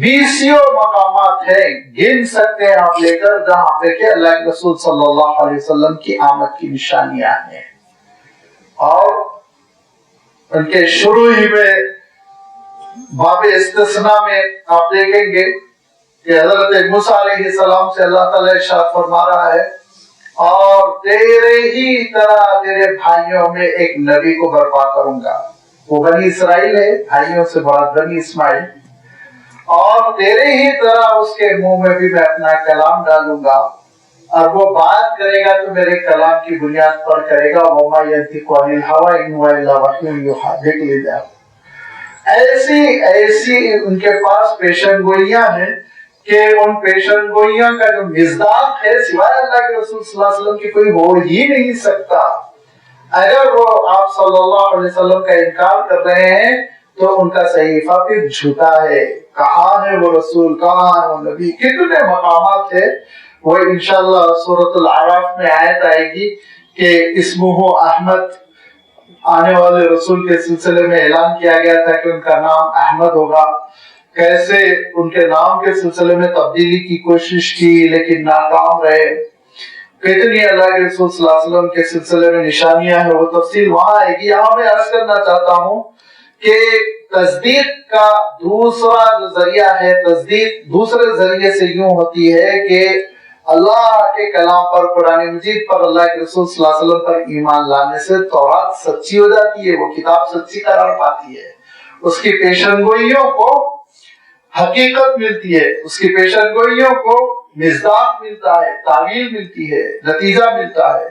20 مقامات ہیں، گن سکتے ہیں آپ لے کر، جہاں پہ کہ اللہ کے رسول صلی اللہ علیہ وسلم کی آمد کی نشانیاں ہیں۔ اور ان کے شروع ہی میں باب استثناء میں آپ دیکھیں گے کہ حضرت موسیٰ علیہ السلام سے اللہ تعالیٰ ارشاد فرما رہا ہے، اور تیرے ہی طرح تیرے بھائیوں میں ایک نبی کو برپا کروں گا۔ وہ بنی اسرائیل ہے، بھائیوں سے مراد بنی اسماعیل، اور تیرے ہی طرح اس کے منہ میں بھی میں اپنا کلام ڈالوں گا، اور وہ بات کرے گا تو میرے کلام کی بنیاد پر کرے گا۔ وَمَا يَنطِقُ عَنِ الْهَوَىٰ إِنْ هُوَ إِلَّا وَحْيٌ يُوحَىٰ، دیکھ لیجیے۔ ایسی ان کے پاس پیشن گوئیاں ہیں کہ ان پیشن گوئیوں کا جو مصداق ہے سوائے اللہ کے رسول صلی اللہ علیہ وسلم کی کوئی ہو ہی نہیں سکتا۔ اگر وہ آپ صلی اللہ علیہ وسلم کا انکار کر رہے ہیں تو ان کا صحیفہ پھر جھوٹا ہے۔ کہاں ہے وہ رسول، کہاں ہے وہ نبی، کتنے مقامات ہے، وہ انشاءاللہ سورۃ الاعراف میں آیت آئے گی کہ اسمہ احمد، آنے والے رسول کے سلسلے میں اعلان کیا گیا تھا کہ ان کا نام احمد ہوگا۔ کیسے ان کے نام کے سلسلے میں تبدیلی کی کوشش کی لیکن ناکام رہے، کتنی اللہ کے رسول صلی اللہ علیہ وسلم کے سلسلے میں نشانیاں ہیں، وہ تفصیل وہاں آئے گی۔ یہاں میں عرض کرنا چاہتا ہوں کہ تصدیق کا دوسرا جو ذریعہ ہے، تصدیق دوسرے ذریعے سے یوں ہوتی ہے کہ اللہ کے کلام پر، قرآن مجید پر، اللہ کے رسول صلی اللہ علیہ وسلم پر ایمان لانے سے تورات سچی ہو جاتی ہے، وہ کتاب سچی قرار پاتی ہے، اس کی پیشن گوئیوں کو حقیقت ملتی ہے، اس کی پیشن گوئیوں کو مصداق ملتا ہے، تعویل ملتی ہے، نتیجہ ملتا ہے۔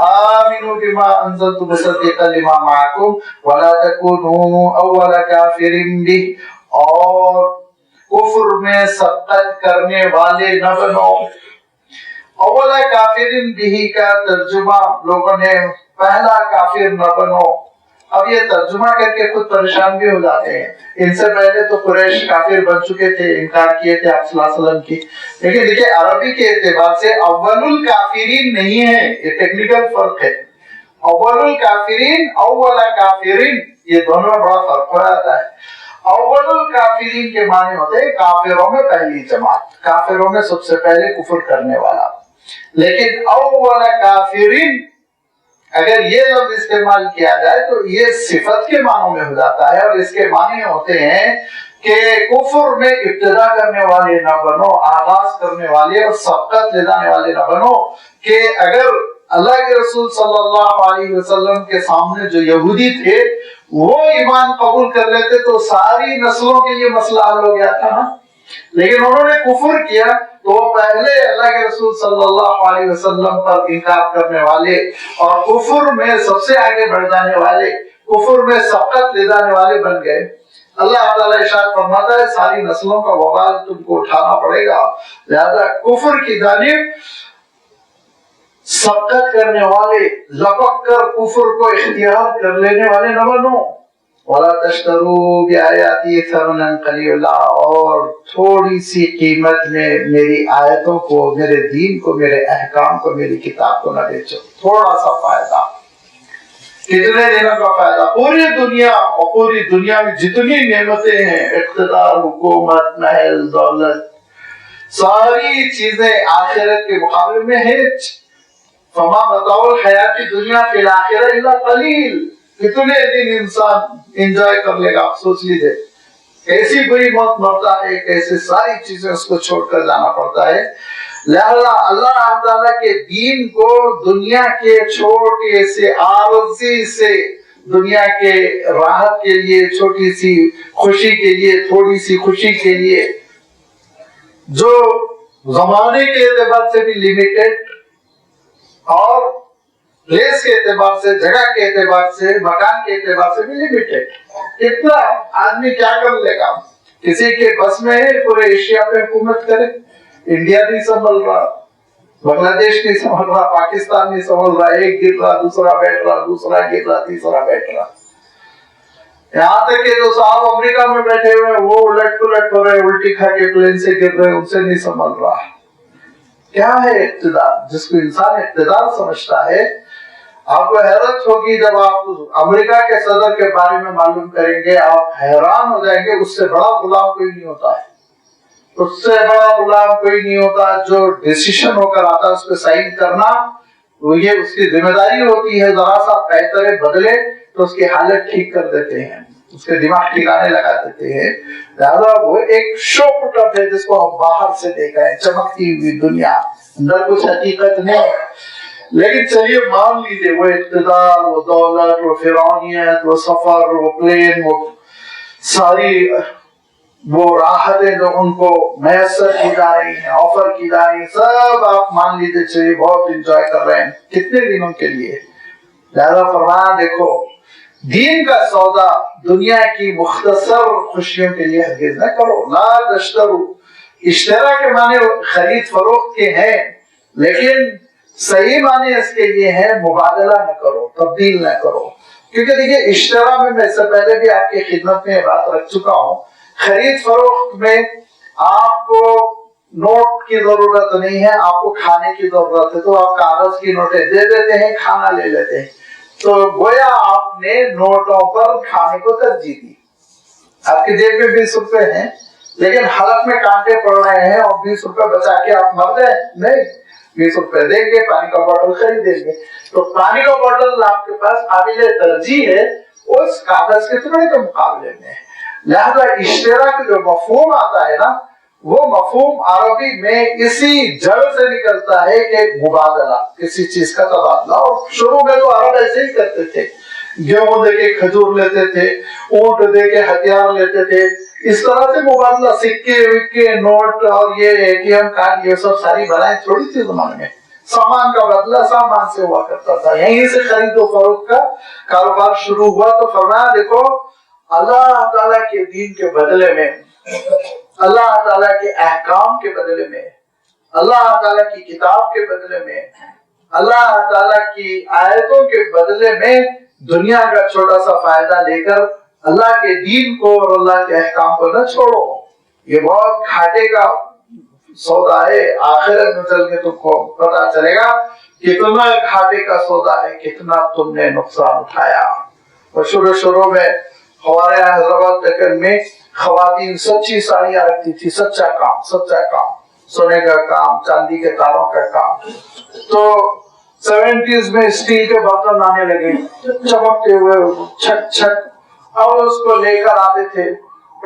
آمنوا بما انزلت مصدقا لما معكم ولا تكونوا اول كافر به، اور کفر میں سبقت کرنے والے نہ بنو۔ اول کافر به کا ترجمہ لوگوں نے پہلا کافر نہ بنو، اب یہ ترجمہ کر کے خود پریشان بھی ہو جاتے ہیں۔ ان سے پہلے تو قریش کافر بن چکے تھے، انکار کیے تھے آپ صلی اللہ علیہ وسلم کی، لیکن دیکھیں عربی کے اعتبار سے اول الکافرین نہیں ہے، یہ ٹیکنیکل فرق ہے۔ اول الکافرین، اول کافرین، یہ دونوں میں بڑا فرق ہو جاتا ہے۔ اول الکافرین کے معنی ہوتے ہیں کافروں میں پہلی جماعت، کافروں میں سب سے پہلے کفر کرنے والا، لیکن اول کافرین اگر یہ لفظ استعمال کیا جائے تو یہ صفت کے معنوں میں ہو جاتا ہے، اور اس کے معنی ہوتے ہیں کہ کفر میں ابتدا کرنے والے نہ بنو، آغاز کرنے والے اور سبقت لے جانے والے نہ بنو، کہ اگر اللہ کے رسول صلی اللہ علیہ وسلم کے سامنے جو یہودی تھے وہ ایمان قبول کر لیتے تو ساری نسلوں کے لیے مسئلہ حل ہو گیا تھا نا، لیکن انہوں نے کفر کیا تو وہ پہلے اللہ کے رسول صلی اللہ علیہ وسلم پر انکار کرنے والے اور کفر میں سب سے آگے بڑھ جانے والے، کفر میں سبقت لے جانے والے بن گئے۔ اللہ تعالیٰ ارشاد فرماتا ہے ساری نسلوں کا وبال تم کو اٹھانا پڑے گا، لہذا کفر کی جانب سبقت کرنے والے، لپک کر کفر کو اختیار کر لینے والے نہ بنو۔ وَلَا تَشْتَرُوا بِآيَاتِي ثَمَنًا قَلِيلًا، اور تھوڑی سی قیمت میں میری آیتوں کو، میرے دین کو، میرے احکام کو، میری کتاب کو نہ بیچو، تھوڑا سا فائدہ۔ کتنے دنوں کا فائدہ؟ پوری دنیا اور پوری دنیا میں جتنی نعمتیں ہیں، اقتدار، حکومت، محل، دولت، ساری چیزیں آخرت کے مقابلے میں ہے۔ فما متاع الحیات دنیا فی الآخرہ الا قلیل، کتنے دن انسان انجوائے کر لے گا؟ سوچ لیجیے، ایسی بری موت مرتا ہے، کیسے ساری چیزیں اس کو چھوڑ کر جانا پڑتا ہے۔ لہذا اللہ تعالیٰ کے دین کو دنیا کے چھوٹے سے عارضی سے، دنیا کے راحت کے لیے، چھوٹی سی خوشی کے لیے، تھوڑی سی خوشی کے لیے، جو زمانے کے اعتبار سے بھی لیمیٹڈ اور پلیس کے اعتبار سے، جگہ کے اعتبار سے، مکان کے اعتبار سے بھی لیمیٹڈ، اتنا آدمی کیا کر لے گا؟ کسی کے بس میں ہے پورے ایشیا پہ حکومت کرے؟ انڈیا نہیں سنبھل رہا، بنگلہ دیش نہیں سنبھل رہا، پاکستان نہیں سنبھل رہا، ایک گر رہا، دوسرا بیٹھ رہا، دوسرا گر رہا، تیسرا بیٹھ رہا، یہاں تک کہ جو صاحب امریکہ میں بیٹھے ہوئے ہیں وہ الٹ پلٹ ہو رہے، الٹی کھا کے پلین سے گر رہے، ان سے نہیں سنبھل رہا۔ کیا ہے اقتدار؟ جس کو انسان اقتدار سمجھتا ہے، آپ کو حیرت ہوگی جب آپ امریکہ کے صدر کے بارے میں معلوم کریں گے، آپ حیران ہو جائیں گے، اس سے بڑا غلام کوئی نہیں ہوتا ہے، اس سے بڑا غلام کوئی نہیں ہوتا۔ جو ڈیسیشن ہو کر آتا ہے اس پہ سائن کرنا، وہ یہ اس کی ذمہ داری ہوتی ہے، ذرا سا بہتر بدلے تو اس کی حالت ٹھیک کر دیتے ہیں، اس کے دماغ ٹھکانے لگا دیتے ہیں۔ لہذا وہ ایک شو پٹ اپ ہے جس کو ہم باہر سے دیکھ رہے ہیں، چمکتی ہوئی دنیا، اندر کچھ حقیقت نہیں۔ لیکن چلیے مان لیجیے وہ اقتدار، وہ دولت، وہ فرعونیت، وہ سفر، وہ پلین، وہ ساری وہ راحتیں جو ان کو میسر کی جا رہی ہیں، آفر کی جا رہی ہیں، سب آپ مان لیجیے چلیے بہت انجوائے کر رہے ہیں کتنے دنوں کے لیے۔ لہذا فرمایا دیکھو دین کا سودا دنیا کی مختصر خوشیوں کے لیے ہرگز نہ کرو۔ لا تشترو، اشترا کے معنی خرید فروخت کے ہیں، لیکن صحیح معنی اس کے لیے ہے مبادلہ نہ کرو، تبدیل نہ کرو۔ کیونکہ دیکھیے اشترا میں اس سے پہلے بھی آپ کی خدمت میں بات رکھ چکا ہوں، خرید فروخت میں آپ کو نوٹ کی ضرورت نہیں ہے، آپ کو کھانے کی ضرورت ہے، تو آپ کاغذ کی نوٹیں دے دیتے ہیں، کھانا لے لیتے ہیں، تو گویا آپ نے نوٹوں پر کھانے کو ترجیح دی۔ آپ کی جیب میں 20 روپے ہیں لیکن حلق میں کانٹے پڑ رہے ہیں اور 20 روپے بچا کے آپ مر گئے؟ نہیں، 20 روپے دیں گے، پانی کا بوتل خریدیں گے، تو پانی کا بوتل آپ کے پاس قابل ترجیح ہے اس کاغذ کے ٹکڑے کے مقابلے میں۔ لہذا اشترا کا جو مفہوم آتا ہے نا، وہ مفہوم عربی میں اسی جڑ سے نکلتا ہے کہ مبادلہ، کسی چیز کا تبادلہ۔ اور شروع میں تو عرب ایسے ہی کرتے تھے، گیہوں دے کے کھجور لیتے تھے، اونٹ دے کے ہتھیار لیتے تھے، اس طرح سے مبادلہ، سکے وکے، نوٹ اور یہ ATM کارڈ، یہ سب ساری بلائیں تھوڑی تھی زمانے میں۔ سامان کا بدلہ سامان سے ہوا کرتا تھا، یہیں سے خرید و فروخت کا کاروبار شروع ہوا۔ تو فرمایا دیکھو اللہ تعالیٰ کے دین کے بدلے میں، اللہ تعالیٰ کے احکام کے بدلے میں، اللہ تعالیٰ کی کتاب کے بدلے میں، اللہ تعالیٰ کی آیتوں کے بدلے میں دنیا کا چھوٹا سا فائدہ لے کر اللہ کے دین کو اور اللہ کے احکام کو نہ چھوڑو۔ یہ بہت گھاٹے کا سودا ہے، آخرت میں چل کے تم کو پتا چلے گا کتنا گھاٹے کا سودا ہے، کتنا تم نے نقصان اٹھایا۔ اور شروع میں ہمارے یہاں حیدرآباد دکن میں خواتین سچی ساڑیاں رکھتی تھی، سچا کام، سونے کا کام، چاندی کے تاروں کا کام۔ تو 70s میں اسٹیل کے برتن آنے لگے چمکتے ہوئے، چھک چھک، اور اس کو لے کر آتے تھے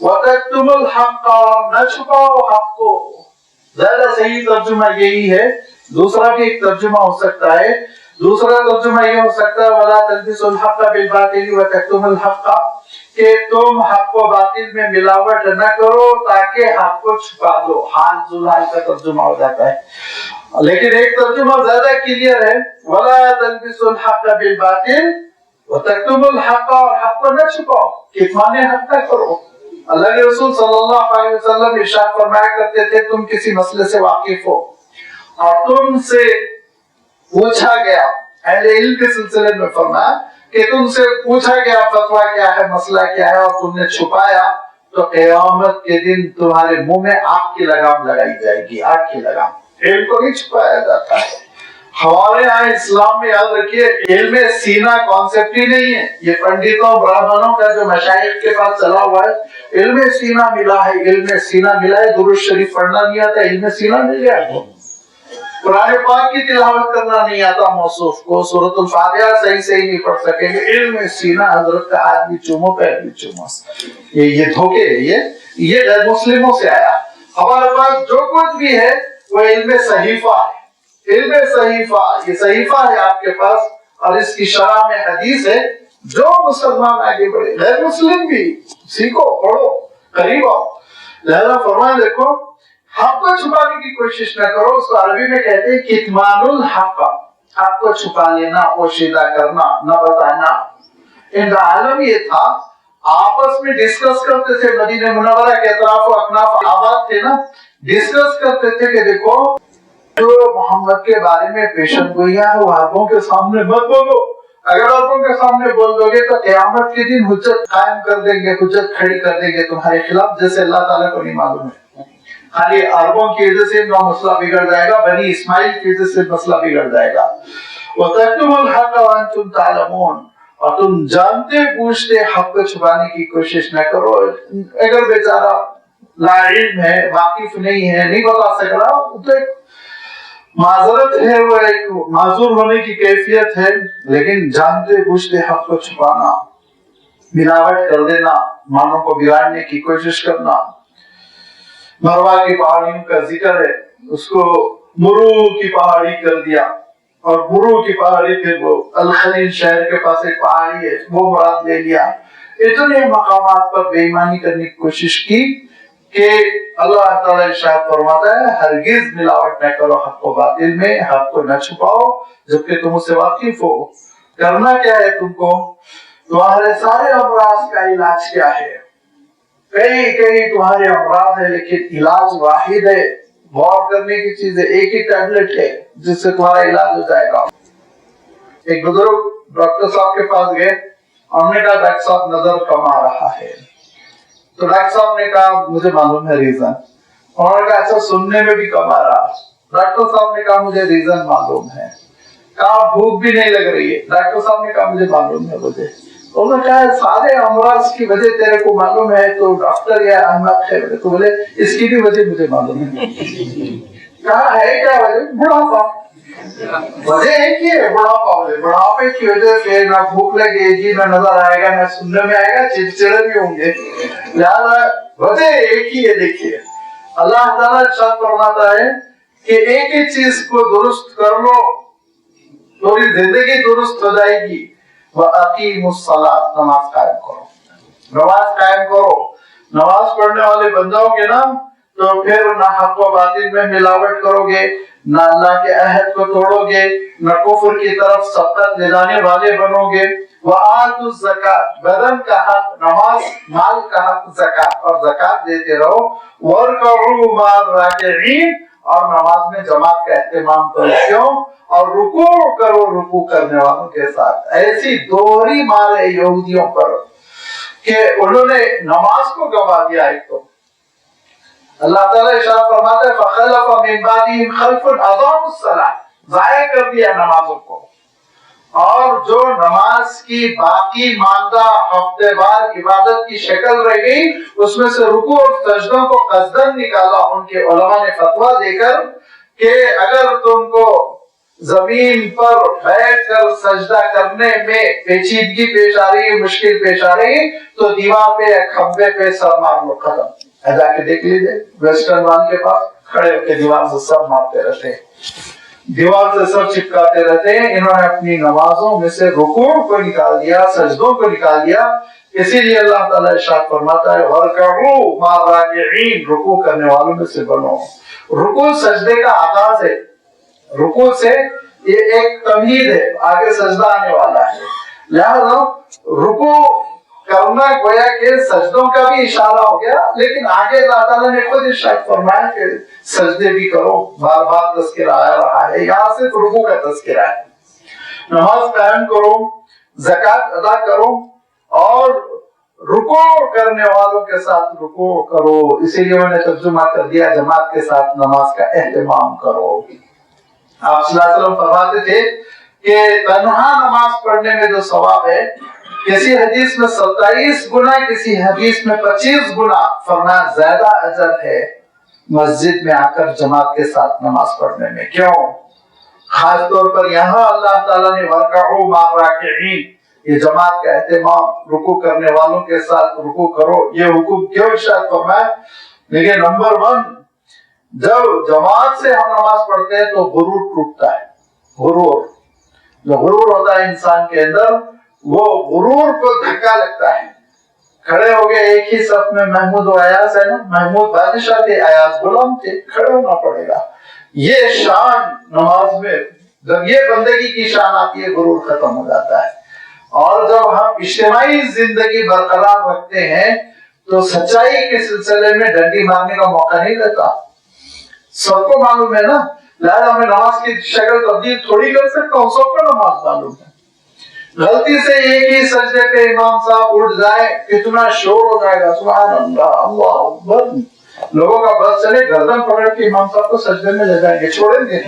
وَتَكْتُمُ الْحَقَّ نہ چھپاؤ حق کو. زیادہ صحیح ترجمہ یہی ہے. دوسرا بھی ایک ترجمہ ہو سکتا ہے. دوسرا ترجمہ یہ ہو سکتا ہے وَلَا تَلْبِسُوا الْحَقَّ بِالْبَاطِلِ وَتَكْتُمُوا الْحَقَّ کہ تم حق و باطل میں ملاوٹ نہ کرو تاکہ حق کو چھپا دو. حال ذوالحال کا ترجمہ ہو جاتا ہے. لیکن ایک ترجمہ زیادہ کلیئر ہے وَلَا تَلْبِسُوا الْحَقَّ بِالْبَاطِلِ وَتَكْتُمُوا الْحَقَّ اور حق کو نہ چھپاؤ. کتمان حق نہ کرو. اللہ کے رسول صلی اللہ علیہ وسلم ارشاد فرمایا کرتے تھے تم کسی مسئلے سے واقف ہو اور تم سے پوچھا گیا, اہل علم کے سلسلے میں فرمایا کہ تم سے پوچھا گیا فتویٰ کیا ہے, مسئلہ کیا ہے, اور تم نے چھپایا تو قیامت کے دن تمہارے منہ میں آگ کی لگام لگائی جائے گی. آگ کی لگام. علم کو نہیں چھپایا جاتا ہے. ہمارے یہاں اسلام میں یاد رکھیے علم سینہ کانسیپٹ ہی نہیں ہے. یہ پنڈتوں برہمنوں کا جو مشائخ کے پاس چلا ہوا ہے علم سینہ ملا ہے. علم سینہ ملا ہے. درود شریف پڑھنا نہیں آتا, علم سینہ مل گیا ہے. قرآن پاک کی تلاوت کرنا نہیں آتا موصوف کو, سورۃ الفاتحہ صحیح نہیں پڑھ سکیں گے. علم سینہ حضرت کا ہاتھ بھی چومو پیر بھی چومو. یہ دھوکے یہ غیر مسلموں سے آیا. ہمارے پاس جو کچھ بھی ہے وہ علم صحیفہ ہے. علم صحیفہ, یہ صحیفہ ہے آپ کے پاس اور اس کی شرح میں حدیث ہے. جو مسلمان آگے بڑھے, غیر مسلم بھی سیکھو, پڑھو, قریب آؤ. لہذا فرمایا دیکھو حق کو چھپانے کی کوشش نہ کرو. اس کو عربی میں کہتے ہیں کتمان الحق, حق کو چھپا لینا, پوشیدہ کرنا, نہ بتانا. ان کا عالم یہ تھا آپس میں ڈسکس کرتے تھے. مدینہ منورہ کے اطراف و اکناف آباد تھے نا, ڈسکس کرتے تھے کہ دیکھو جو محمد کے بارے میں پیشن گوئیاں ہیں وہ عربوں کے سامنے مت بولو. اگر عربوں کے سامنے بول دو گے تو قیامت کے دن حجت قائم کر دیں گے, حجت کھڑی کر دیں گے تمہارے خلاف, جیسے اللہ تعالیٰ کو نہیں معلوم ہے. خالی عربوں کی وجہ سے مسئلہ بگڑ جائے گا, بنی اسماعیل کی وجہ سے مسئلہ بگڑ جائے گا. وَتَكْتُمُوا الْحَقَّ وَأَنْتُمْ تَعْلَمُونَ اور تم جانتے پوچھتے حق کو چھپانے کی کوشش نہ کرو. اگر بیچارہ لا علم ہے, واقف نہیں ہے, نہیں بتا سک رہا, تو ایک معذرت ہے, وہ ایک معذور ہونے کی کیفیت ہے. لیکن جانتے بوجھتے حق کو چھپانا, ملاوٹ کر دینا, معنوں کو بگاڑنے کی کوشش کرنا. مروا کی پہاڑیوں کا ذکر ہے, اس کو مرو کی پہاڑی کر دیا, اور مرو کی پہاڑی پھر وہ الخلیل شہر کے پاس ایک پہاڑی ہے وہ مراد لے لیا. اتنے مقامات پر بے ایمانی کرنے کی کوشش کی کہ اللہ تعالیٰ ارشاد فرماتا ہے ہرگز ملاوٹ نہ کرو حق و باطل میں, حق کو نہ چھپاؤ جبکہ تم اس سے واقف ہو. کرنا کیا ہے تم کو, تمہارے سارے امراض کا علاج کیا ہے. کئی تمہارے امراض ہے لیکن علاج واحد ہے. غور کرنے کی چیز ہے, ایک ہی ٹیبلٹ ہے جس سے تمہارا علاج ہو جائے گا. ایک بزرگ ڈاکٹر صاحب کے پاس گئے, ہم نے کہا ڈاکٹر صاحب نظر کم آ رہا ہے. تو ڈاکٹر صاحب نے کہا مجھے معلوم ہے ریزن. انہوں نے کہا اچھا سننے میں بھی کم آ رہا. ڈاکٹر صاحب نے کہا مجھے ریزن معلوم ہے. کہا بھوک بھی نہیں لگ رہی ہے. ڈاکٹر صاحب نے کہا مجھے معلوم ہے مجھے. انہوں نے کہا سارے امراض کی وجہ تیرے کو معلوم ہے تو ڈاکٹر یا احمد ہے. تو بولے اس کی بھی وجہ مجھے معلوم ہے. کہا ہے کیا وجہ؟ بڑھاپا. وجہ ایک ہی ہے, بڑھاپا. بڑھاپے کی وجہ سے نہ بھوک لگے گی, نہ نظر آئے گا, نہ سننے میں آئے گا, چڑچڑے بھی ہوں گے. لہذا وجہ ایک ہی ہے. دیکھیے اللہ تعالیٰ ارشاد فرماتا ہے کہ ایک ہی چیز کو درست کر لو, تھوڑی زندگی درست ہو جائے گی. وَأَقِيمُوا الصَّلَاةَ نماز قائم کرو. نماز قائم کرو. نماز پڑھنے والے بن جاؤ گے نا تو پھر نہ حق و باطل میں ملاوٹ کرو گے, نہ اللہ کے عہد کو توڑو گے, نہ کفر کی طرف سبقت لے جانے والے بنو گے. وَآتُوا الزَّكَاةَ بدن کا حق نماز, مال کا حق زکات, اور زکات دیتے رہو. وَارْكَعُوا مَعَ الرَّاكِعِينَ اور نماز میں جماعت کا اہتمام کرو. کیوں؟ اور رکوع کرو رکوع کرنے والوں کے ساتھ. ایسی دوہری مار ہے یہودیوں پر کہ انہوں نے نماز کو گوا دیا. ایک تو اللہ تعالیٰ ارشاد فرماتا ہے فَخَلَفَ مِن بَعْدِهِمْ خَلْفٌ أَضَاعُوا الصَّلَاةَ, ضائع کر دیا نمازوں کو. اور جو نماز کی باقی ماندہ ہفتے وار عبادت کی شکل رہ گئی اس میں سے رکوع اور سجدوں کو قصدن نکالا. ان کے علماء نے فتویٰ دے کر کہ اگر تم کو زمین پر بیٹھ کر سجدہ کرنے میں پیچیدگی پیش آ رہی ہے، مشکل پیش آ رہی ہے، تو دیوار پہ یا کھمبے پہ سر مار لو، ختم۔ جا کے دیکھ لیجیے ویسٹرن وال کے پاس کھڑے ہو کے دیوار سے سر مارتے رہتے ہیں، دیوار سے سر چپکاتے رہتے ہیں۔ انہوں نے اپنی نمازوں میں سے رکوع کو نکال دیا، سجدوں کو نکال دیا۔ اسی لیے اللہ تعالیٰ ارشاد فرماتا ہے وَارْكَعُوا مَعَ الرَّاكِعِينَ، رکوع کرنے والوں میں سے بنو۔ رکوع سجدے کا آغاز ہے، رکوع سے یہ ایک تمہید ہے، آگے سجدہ آنے والا ہے، لہذا رکوع کرنا گویا کہ سجدوں کا بھی اشارہ ہو گیا، لیکن آگے اللہ تعالیٰ نے خود ارشاد فرمایا کہ سجدے بھی کرو، بار بار تذکرہ آ رہا ہے، یہاں صرف رکوع کا تذکرہ ہے۔ نماز قائم کرو، زکوٰۃ ادا کرو، اور رکوع کرنے والوں کے ساتھ رکوع کرو۔ اسی لیے میں نے ترجمہ کر دیا جماعت کے ساتھ نماز کا اہتمام کرو۔ آپ صلی اللہ علیہ وسلم فرماتے تھے کہ تنہا نماز پڑھنے میں جو ثواب ہے، کسی حدیث میں 27 گنا، کسی حدیث میں 25 گنا، فرمایا زیادہ اجر ہے مسجد میں آ کر جماعت کے ساتھ نماز پڑھنے میں۔ کیوں؟ خاص طور پر یہاں اللہ تعالیٰ نے وَارْكَعُوا مَعَ الرَّاكِعِينَ، یہ جماعت کا اہتمام، رکوع کرنے والوں کے ساتھ رکوع کرو، یہ حکم کیوں ارشاد فرمایا؟ دیکھیں نمبر 1، جب جماعت سے ہم نماز پڑھتے ہیں تو غرور ٹوٹتا ہے۔ غرور، جو غرور ہوتا ہے انسان کے اندر، وہ غرور کو دھکا لگتا ہے۔ کھڑے ہو گئے ایک ہی صف میں، محمود و ایاز ہے نا، محمود بادشاہ تھے، ایاز غلام تھے، کھڑے ہونا پڑے گا۔ یہ شان نماز میں جب یہ بندگی کی شان آتی ہے، غرور ختم ہو جاتا ہے۔ اور جب ہم اجتماعی زندگی برقرار رکھتے ہیں تو سچائی کے سلسلے میں ڈنڈی مارنے کا موقع نہیں دیتا۔ سب کو معلوم ہے نا، لہذا میں نماز کی شکل تبدیل تھوڑی کر سکتا ہوں، سب کو نماز معلوم ہے۔ غلطی سے ایک ہی سجدے پہ امام صاحب اٹھ جائے، کتنا شور ہو جائے گا، سبحان اللہ، اللہ اکبر، لوگوں کا بس چلے، گردن پکڑ کے امام صاحب کو سجدے میں لے جائیں گے، چھوڑیں گے۔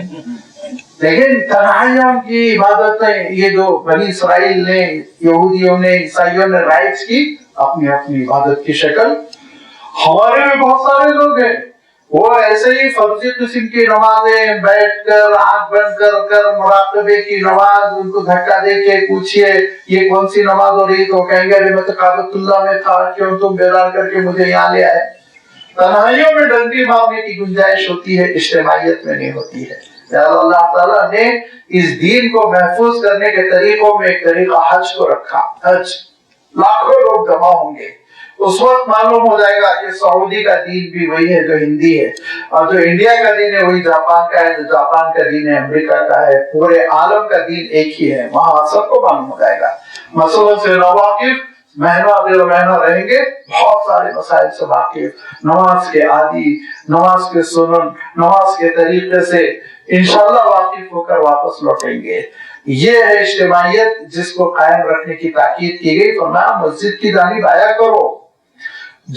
لیکن تنہائیوں کی عبادتیں، یہ جو بنی اسرائیل نے، یہودیوں نے، عیسائیوں نے رائج کی، اپنی اپنی عبادت کی شکل، ہمارے بھی بہت سارے لوگ ہیں وہ ایسے ہی فرضی قسم کی نمازیں بیٹھ کر آنکھ بند کر مراقبے کی نماز، ان کو دھکا دے کے پوچھئے یہ کون سی نماز ہو رہی، تو کہیں گے میں تو کعبۃ اللہ میں تھا، کیوں تم بیدار کر کے مجھے یہاں لے آئے۔ تنہائیوں میں ڈنڈی مارنے کی گنجائش ہوتی ہے، اجتماعیت میں نہیں ہوتی ہے۔ اللہ تعالیٰ نے اس دین کو محفوظ کرنے کے طریقوں میں ایک طریقہ حج کو رکھا۔ حج، لاکھوں لوگ جمع ہوں گے، اس وقت معلوم ہو جائے گا کہ سعودی کا دین بھی وہی ہے جو ہندی ہے، اور جو انڈیا کا دین ہے وہی جاپان کا ہے، جو جاپان کا دین ہے امریکہ کا ہے، پورے عالم کا دین ایک ہی ہے، وہاں سب کو معلوم ہو جائے گا۔ مسئلوں سے ناواقف مہینہ ڈیڑھ مہینہ رہیں گے، بہت سارے مسائل سے واقف، نماز کے عادی، نماز کے سنن، نماز کے طریقے سے انشاءاللہ واقف ہو کر واپس لوٹیں گے۔ یہ ہے اجتماعیت جس کو قائم رکھنے کی تاکید کی گئی۔ فرمایا مسجد کی جانب آیا کرو،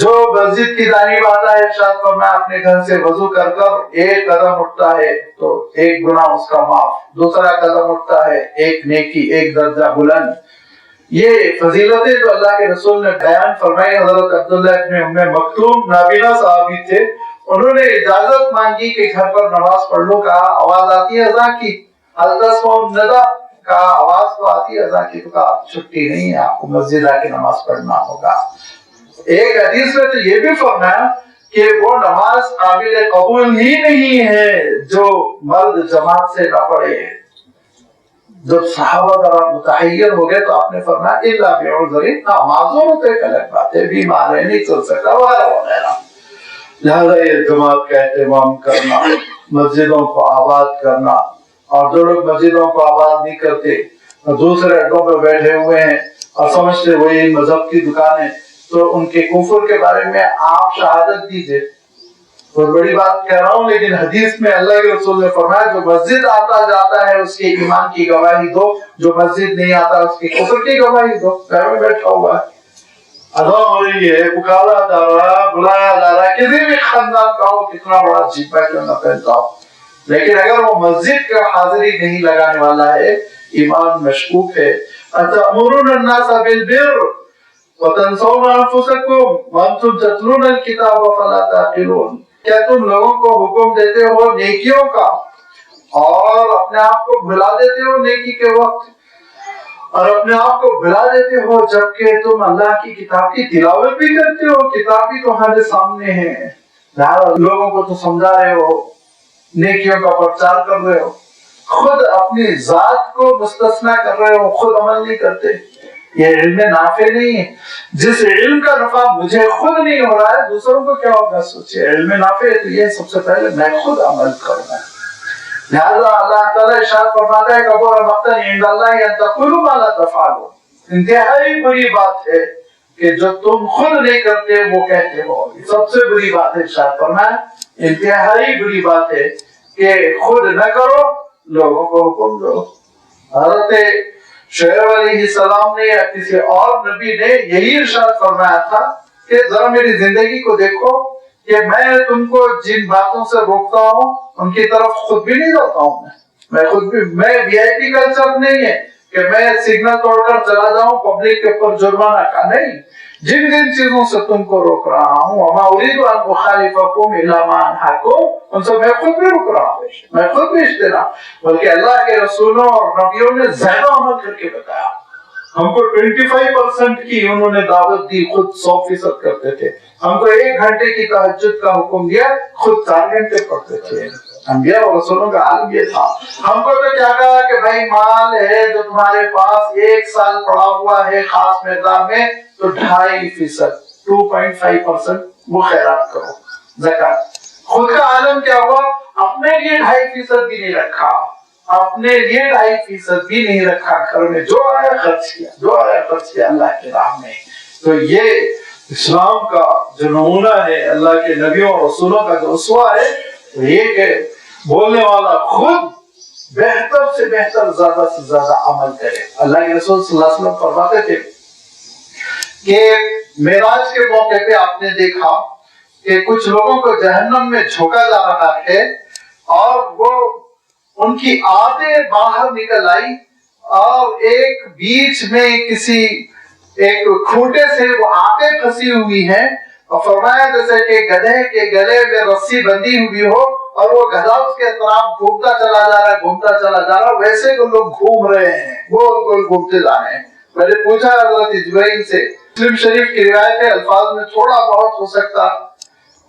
جو مسجد کی جانب آتا ہے، ارشاد فرمایا اپنے گھر سے وضو کر کر ایک قدم اٹھتا ہے تو ایک گناہ اس کا معاف، دوسرا قدم اٹھتا ہے ایک نیکی، ایک درجہ بلند۔ یہ فضیلتیں جو اللہ کے رسول نے بیان فرمائی، حضرت عبداللہ ابن ام مکتوم نابینا صحابی تھے، انہوں نے اجازت مانگی کہ گھر پر نماز پڑھ لو، کہا آواز آتی ہے اذان کی، التسمعون النداء، کہا آواز تو آتی ہے اذان کی، تو کہا چھٹی نہیں ہے، آپ کو مسجد آ کے نماز پڑھنا ہوگا۔ ایک حدیث میں تو یہ بھی فرمایا کہ وہ نماز قابل قبول ہی نہیں ہے جو مرد جماعت سے نہ پڑھے۔ جب صحابہ ذرا متحیر ہو گئے تو آپ نے فرمایا الا بعذر، معذور ہوتے ایک الگ بات ہے، بیمار ہے نہیں چل سکتا وغیرہ وغیرہ۔ لہذا یہ جماعت کا اہتمام کرنا، مسجدوں کو آباد کرنا، اور جو لوگ مسجدوں کو آباد نہیں کرتے دوسرے اڈوں پہ بیٹھے ہوئے ہیں اور سمجھتے وہی مذہب کی دکان ہے، تو ان کے کفر کے بارے میں آپ شہادت دیجئے۔ بہت بڑی بات کہہ رہا ہوں، لیکن حدیث میں اللہ کے رسول نے فرمایا جو مسجد آتا جاتا ہے اس کے ایمان کی گواہی دو، جو مسجد نہیں آتا اس کے کفر کی گواہی دو۔ گھر میں بیٹھا ہوا ہے، اذان ہو رہی ہے، پکارا جا رہا ہے، بلایا جا رہا ہے، کسی بھی خاندان کا ہو، کتنا بڑا جبہ کیوں نہ پہنتا ہو، لیکن اگر وہ مسجد کا حاضری نہیں لگانے والا ہے، ایمان مشکوک ہے۔ اتأمرون الناس بالبر وتنسون انفسکم وانتم تتلون الکتاب فلا تعقلون، کیا تم لوگوں کو حکم دیتے ہو نیکیوں کا اور اپنے آپ کو بھلا دیتے ہو نیکی کے وقت، اور اپنے آپ کو بھلا دیتے ہو جبکہ تم اللہ کی کتاب کی تلاوت بھی کرتے ہو، کتاب بھی تمہارے سامنے ہے، لوگوں کو تو سمجھا رہے ہو، نیکیوں کا پرچار کر رہے ہو، خود اپنی ذات کو مستثنا کر رہے ہو، خود عمل نہیں کرتے. یہ علم نافع نہیں ہے. جس علم کا نفع مجھے خود نہیں ہو رہا ہے دوسروں کو کیا ہوگا سوچے. علم نافع ہے تو یہ سب سے پہلے میں خود عمل کروں گا. لہذا اللہ تعالیٰ ارشاد فرماتا ہے کبر مقتا عند اللہ ان تقولوا ما لا تفعلون. انتہائی بری بات ہے کہ جو تم خود نہیں کرتے وہ کہتے ہو. سب سے بری بات ہے ارشاد فرمایا انتہائی بری بات ہے کہ خود نہ کرو لوگوں کو حکم دو. حضرت شعیب علیہ السلام نے یا کسی اور نبی نے یہی ارشاد فرمایا تھا کہ ذرا میری زندگی کو دیکھو کہ میں تم کو جن باتوں سے روکتا ہوں ان کی طرف خود بھی نہیں جاتا ہوں. میں خود بھی میں وی آئی پی کلچر نہیں ہے کہ میں سگنل توڑ کر چلا جاؤں پبلک کے اوپر جرمانہ کا نہیں. جن جن چیزوں سے تم کو روک رہا ہوں وما اريد ان اخالفكم الى ما انهاكم ان سے میں خود بھی رک رہا ہوں. میں خود بھی اجتناب بلکہ اللہ کے رسولوں اور نبیوں نے زیادہ عمل کر کے بتایا. ہم کو 25% کی انہوں نے دعوت دی، خود 100% کرتے تھے. ہم کو 1 گھنٹے کی تہجد کا حکم دیا، خود 4 گھنٹے پڑھتے تھے. انبیاء اور رسولوں کا عالم یہ تھا. ہم کو تو کیا کہا کہ بھائی مال ہے جو تمہارے پاس 1 سال پڑا ہوا ہے خاص مقدار میں تو 2.5% 2.5% وہ خیرات کرو زکات. خود کا عالم کیا ہوا؟ اپنے لیے 2.5% بھی نہیں رکھا، اپنے لیے 2.5% بھی نہیں رکھا. گھر میں جو آیا خرچ کیا، جو آیا خرچ کیا اللہ کے راہ میں. تو یہ اسلام کا جو نمونہ ہے، اللہ کے نبیوں اور رسولوں کا جو اسوہ ہے یہ کہ بولنے والا خود بہتر سے بہتر زیادہ سے زیادہ عمل کرے. اللہ کے رسول صلی اللہ علیہ وسلم فرماتے تھے کہ معراج کے موقع پہ آپ نے دیکھا کہ کچھ لوگوں کو جہنم میں جھونکا جا رہا ہے اور وہ ان کی آنتیں باہر نکل آئی اور ایک بیچ میں کسی ایک کھوٹے سے وہ آنتیں پھنسی ہوئی ہیں اور فرمایا جیسے کہ گدھے کے گلے میں رسی بندھی ہوئی ہو اور وہ گدھا اس کے اطراف گھومتا چلا جا رہا ہے گھومتا چلا جا رہا ہے، ویسے وہ لوگ گھوم رہے ہیں، گول گول گھومتے جا رہے ہیں. میں نے پوچھا حضرت جبرائیل سے، مسلم شریف کی روایت ہے، الفاظ میں تھوڑا بہت ہو سکتا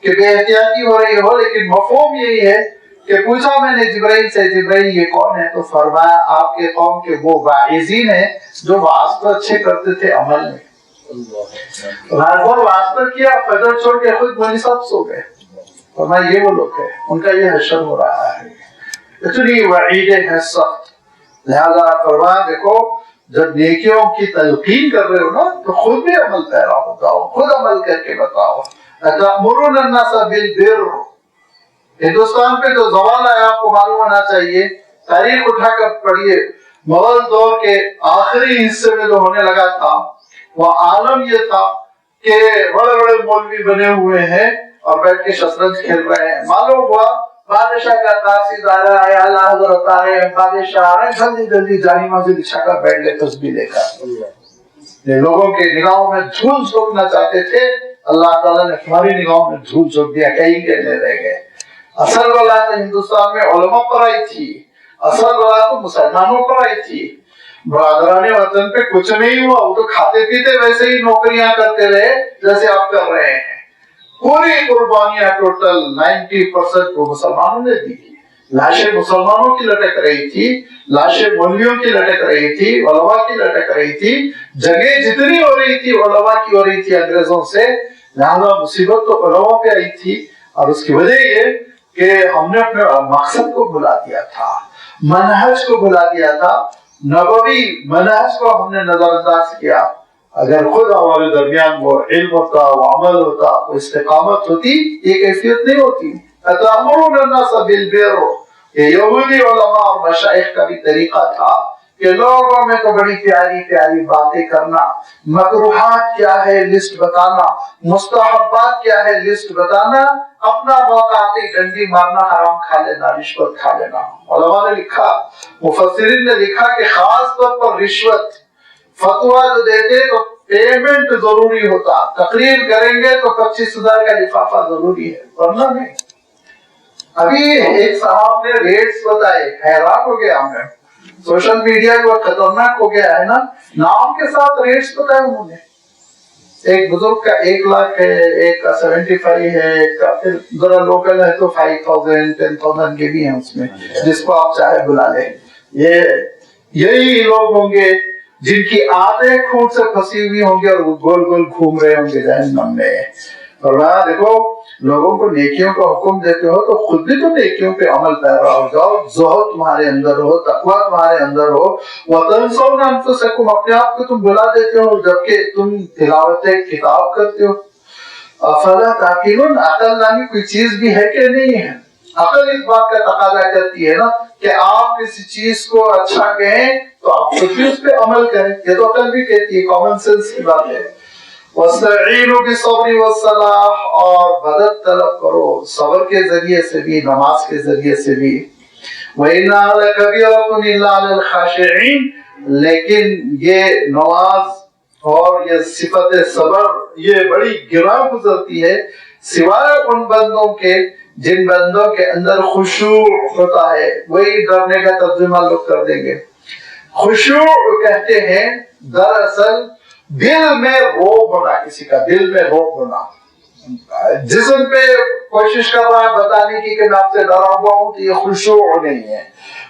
کہ بے احتیاطی ہو رہی ہو لیکن مفہوم یہی ہے کہ پوچھا میں نے جبرائیل سے جبرائیل یہ کون ہے؟ تو فرمایا آپ کے قوم کے وہ واعظین ہیں جو واسطہ اچھے کرتے تھے عمل میں. واسطہ کیا فجر چھوڑ کے خود مولی صاحب سو گئے. فرمایا یہ وہ لوگ ہیں ان کا یہ حشر ہو رہا ہے. اتنی وعیدیں ہیں سخت. لہذا فرمایا دیکھو جب نیکیوں کی تلقین کر رہے ہو نا تو خود بھی عمل پیرا ہو جاؤ، خود عمل کر کے بتاؤ. تأمرون الناس بالبر. ہندوستان پہ جو زوال آیا آپ کو معلوم ہونا چاہیے، تاریخ اٹھا کر پڑھیے. مغل دور کے آخری حصے میں جو ہونے لگا تھا وہ عالم یہ تھا کہ بڑے بڑے مولوی بنے ہوئے ہیں اور بیٹھ کے شطرنج کھیل رہے ہیں. معلوم ہوا بادشاہ کا قاصد آ رہا ہے، اعلیٰ حضرت آ رہے ہیں، بادشاہ آ رہے ہیں، جلدی جلدی جانی ماضی بچھا کر بیٹھ لے تسبیح لے کر. یہ لوگوں کے نگاہوں میں دھول جھونکنا چاہتے تھے، اللہ تعالیٰ نے ہماری نگاہوں میں دھول جھونک دیا، کہیں کہنے رہ گئے. اصل والا تو ہندوستان میں علماء پر آئی تھی، اصل والا تو مسلمانوں پر آئی تھی. برادران وطن پہ کچھ نہیں ہوا، وہ تو کھاتے پیتے ویسے ہی نوکریاں کرتے رہے جیسے آپ کر رہے ہیں. پوری قربانیاں ٹوٹل 90% کو مسلمانوں نے دی. لاشیں مسلمانوں کی لٹک رہی تھی، لاشیں مولویوں کی لٹک رہی تھی، علماء کی لٹک رہی تھی. جنگیں جتنی ہو رہی تھی علماء کی ہو رہی تھی انگریزوں سے. لہذا مصیبت تو علماء پہ آئی تھی اور اس کی وجہ یہ کہ ہم نے اپنے مقصد کو بھلا دیا تھا، منہج کو بھلا دیا تھا، نبوی منہج کو ہم نے نظر انداز کیا. اگر خود ہمارے درمیان وہ علم ہوتا، وہ عمل ہوتا، وہ استقامت ہوتی، یہ کیفیت نہیں ہوتی. اتأمرون الناس بالبر. یہ یہودی علماء اور مشائخ کا بھی طریقہ تھا کہ لوگوں میں تو بڑی پیاری پیاری باتیں کرنا، مکروہات کیا ہے لسٹ بتانا، مستحبات کیا ہے لسٹ بتانا، اپنا موقع آتے ڈنڈی مارنا، حرام کھا لینا، رشوت کھا لینا. علماء نے لکھا، مفسرین نے لکھا کہ خاص طور پر رشوت فتویٰ جو دیتے تو پیمنٹ ضروری ہوتا. تقریر کریں گے تو 25,000 کا لفافہ ضروری ہے، ورنہ نہیں. ابھی ایک صاحب نے ریٹس بتائے، حیران ہو گیا میں، سوشل میڈیا کو خطرناک ہو گیا ہے نا، نام کے ساتھ ریٹس بتائے انہوں نے، ایک بزرگ کا 1 لاکھ ہے، ایک کا 75 ہے، ایک کا پھر ذرا لوکل ہے تو 5000 10,000 کے بھی ہیں اس میں، جس کو آپ چاہے بلا لیں۔ یہی لوگ ہوں گے جن کی آنتیں کھوٹ سے پھنسی ہوئی ہوں گے اور وہ گول گول گھوم رہے ہوں گے جہنم میں۔ اور وہاں دیکھو لوگوں کو نیکیوں کا حکم دیتے ہو تو خود بھی تو نیکیوں پہ عمل پیرا ہو جاؤ، زہد تمہارے اندر ہو، تقویٰ تمہارے اندر ہو۔ وَتَنْسَوْنَ أَنفُسَكُمْ، اپنے آپ کو تم بلا دیتے ہو جبکہ تم تلاوت کتاب کرتے ہو۔ أَفَلَا تَعْقِلُونَ، عقل نامی کوئی چیز بھی ہے کہ نہیں ہے؟ عقل اس بات کا تقاضا کرتی ہے نا کہ آپ کسی چیز کو اچھا کہیں تو آپ خود بھی اس پہ عمل کریں، یہ تو عقل بھی کہتی ہے، کامن سینس کی بات ہے۔ وَاسْتَعِينُوا بِالصَّبْرِ وَالصَّلَاةِ، اور مدد طلب کرو صبر کے ذریعے سے بھی، نماز کے ذریعے سے بھی۔ وَإِنَّهَا لَكَبِيرَةٌ إِلَّا عَلَى الْخَاشِعِينَ، لیکن یہ نماز اور یہ صفت صبر یہ بڑی گراں گزرتی ہے سوائے ان بندوں کے جن بندوں کے اندر خشوع ہوتا ہے۔ وہی ڈرنے کا ترجمہ لوگ کر دیں گے۔ خشوع کہتے ہیں دراصل دل میں روب ہونا، کسی کا دل میں روب ہونا، جسم پہ کوشش کر رہا ہے بتانے کی کہ میں آپ سے ڈرا ہوا ہوں، تو یہ خشوع نہیں ہے۔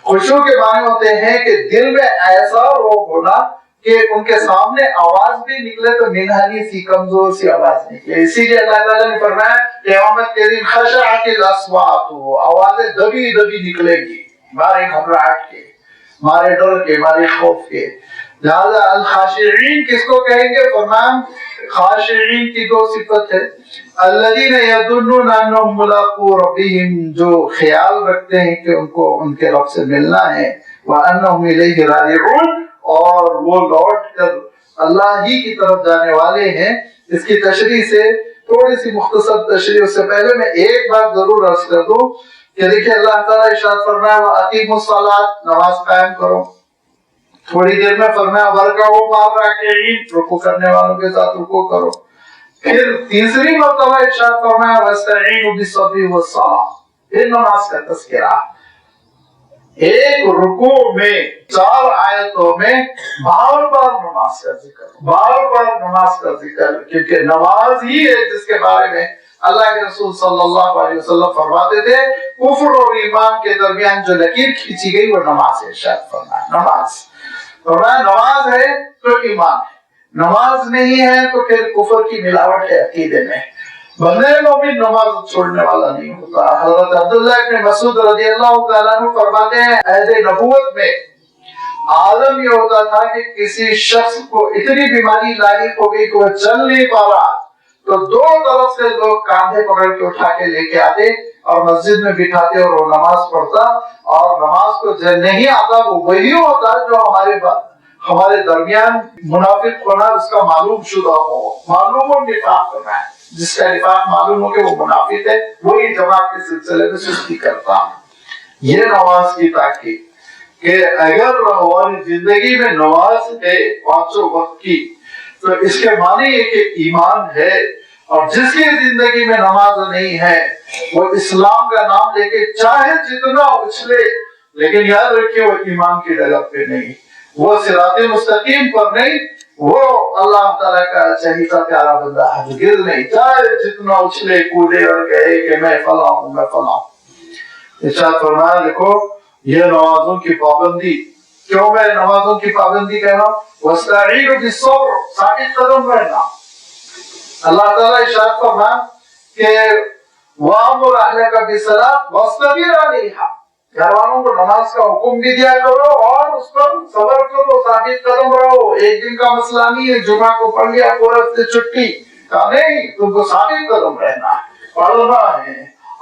خشوع کے معنی ہوتے ہیں کہ دل میں ایسا روب ہونا کہ ان کے سامنے آواز بھی نکلے تو منہنی سی کمزور سی آواز نکلے۔ اسی لیے اللہ تعالیٰ نے فرمایا قیامت کے دن خشعت الاصوات، آوازیں دبی دبی نکلے گی، مارے گھبراہٹ کے، مارے ڈر کے، مارے خوف کے۔ لہذا الخاشعین کس کو کہیں گے؟ فرمایا خاشعین کی 2 صفت ہے، الذین یظنون انہم ملاقو ربہم، جو خیال رکھتے ہیں کہ ان کو ان کے رب سے ملنا ہے، وانہم الیہ راجعون، اور وہ لوٹ کر اللہ ہی کی طرف جانے والے ہیں۔ اس کی تشریح سے تھوڑی سی مختصر تشریح، اس سے پہلے میں ایک بات ضرور عرض کر دوں کہ دیکھیں اللہ تعالیٰ ارشاد فرمایا وَأَقِیمُوا الصَّلَاةَ، نماز قائم کرو۔ تھوڑی دیر میں فرمایا وَارْكَعُوا مَعَ الرَّاكِعِينَ، رکوع کرنے والوں کے ساتھ رکوع کرو۔ پھر تیسری مرتبہ ارشاد فرمایا وَاسْتَعِینُوا بِالصَّبْرِ وَالصَّلَاةِ، پھر نماز کا تذکرہ۔ ایک رکوع میں 4 آیتوں میں بار بار نماز کا ذکر، بار بار نماز کا ذکر، کیونکہ نماز ہی ہے جس کے بارے میں اللہ کے رسول صلی اللہ علیہ وسلم فرماتے تھے کفر اور ایمان کے درمیان جو لکیر کھینچی گئی وہ نماز ہے۔ ارشاد فرمایا نماز، فرمایا نماز ہے تو ایمان ہے، نماز نہیں ہے تو پھر کفر کی ملاوٹ ہے عقیدے میں۔ بندے مومن نماز چھوڑنے والا نہیں ہوتا۔ حضرت عبداللہ ابن مسعود رضی اللہ تعالیٰ عنہ فرماتے ہیں عہد نبوت میں عالم یہ ہوتا تھا کہ کسی شخص کو اتنی بیماری لاحق ہو گئی کہ وہ چل نہیں پا رہا تو 2 طرف سے لوگ کاندھے پکڑ کے اٹھا کے لے کے آتے اور مسجد میں بٹھاتے اور وہ نماز پڑھتا، اور نماز کو جو نہیں آتا وہ وہی ہوتا جو ہمارے درمیان منافق ہونا اس کا معلوم شدہ ہو، معلوم و نفاق ہونا ہے، جس کا نفاق معلوم ہو کہ وہ منافق ہے وہی جماعت کے سلسلے میں سستی کرتا۔ یہ نماز کی تاکید کہ اگر ہماری زندگی میں نماز ہے 5 وقت کی تو اس کے معنی ہے کہ ایمان ہے، اور جس کی زندگی میں نماز نہیں ہے وہ اسلام کا نام لے کے چاہے جتنا اچھلے لیکن یاد رکھیے وہ ایمان کی ڈگر پہ نہیں، وہ صراط مستقیم پر نہیں، وہ اللہ تعالیٰ کا چہیتا پیارا بندہ ہرگز نہیں، چاہے جتنا اچھلے کودے اور کہے کہ میں فلاں ہوں میں فلاں ہوں۔ ارشاد فرمایا دیکھو یہ نمازوں کی پابندی، کیوں میں نمازوں کی پابندی کہہ رہا ہوں؟ وَاسْتَعِینُوا بِالصَّبْرِ، ثابت قدم رہنا۔ اللہ تعالیٰ ارشاد فرمایا کہ وَأَمُرْ أَهْلَكَ بِالصَّلَاةِ وَاصْطَبِرْ عَلَيْهَا، گھر والوں کو نماز کا حکم بھی دیا کرو اور اس پر صبر کرو، ثابت قدم رہو۔ ایک دن کا مسئلہ نہیں ہے، جمعہ کو پڑھ لیا پورے ہفتے چھٹی کا نہیں، تم کو ثابت قدم رہنا ہے، پڑھنا ہے،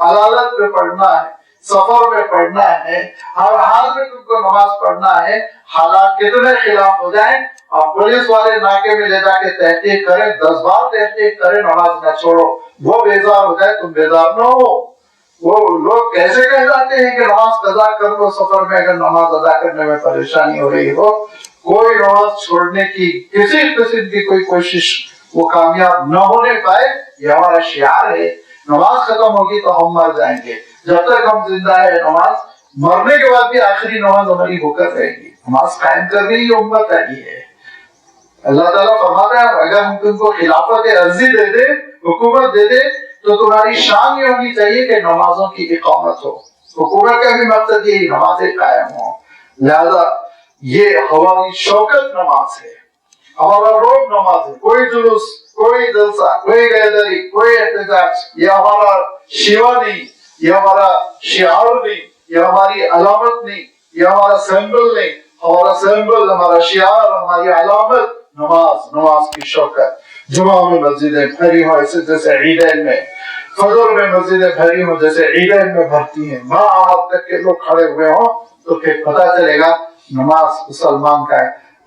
عدالت میں پڑھنا ہے، سفر میں پڑھنا ہے، ہر حال میں تم کو نماز پڑھنا ہے، حالات کتنے خلاف ہو جائیں اور پولیس والے ناکے میں لے جا کے تحقیق کریں، 10 بار تحقیق کریں، نماز نہ چھوڑو، وہ بیزار ہو جائے تم بیزار نہ ہو۔ وہ لوگ کیسے کہہ جاتے ہیں کہ نماز قضا کر لو سفر میں اگر نماز ادا کرنے میں پریشانی ہو رہی ہو؟ کوئی نماز چھوڑنے کی کسی قسم کی کوئی کوشش وہ کامیاب نہ ہونے پائے، یہ ہمارا شعار ہے۔ نماز ختم ہوگی تو ہم مر جائیں گے، جب تک ہم زندہ ہے نماز مرنے کے بعد بھی آخری نماز ہماری ہو کر رہے گی. نماز قائم کرنے کی امت آئی ہے. اللہ تعالیٰ فرماتا ہے اگر ہم تم کو خلافت عرضی دے دے, حکومت دے دے, تو تمہاری شان یہ ہونی چاہیے کہ نمازوں کی اقامت ہو. حکومت کا بھی مقصد یہی نمازیں قائم ہوں. لہذا یہ ہماری شوکت نماز ہے, ہمارا روب نماز ہے. کوئی جلوس, کوئی جلسہ, کوئی گیدری, کوئی احتجاج, یہ ہمارا شیوا نہیں, یہ ہمارا شعار نہیں, یہ ہماری علامت نہیں, یہ ہمارا سمبل نہیں. ہمارا سمبل, ہمارا شعار, ہماری علامت نماز, نماز کی شوکت. جمعہ میں مسجدیں بھری ہوں ایسے جیسے عیدین میں, فجر میں مسجدیں بھری ہوں جیسے عیدین میں بھرتی ہیں. وہاں تک کے لوگ کھڑے ہوئے ہوں تو پھر پتہ چلے گا نماز مسلمان کا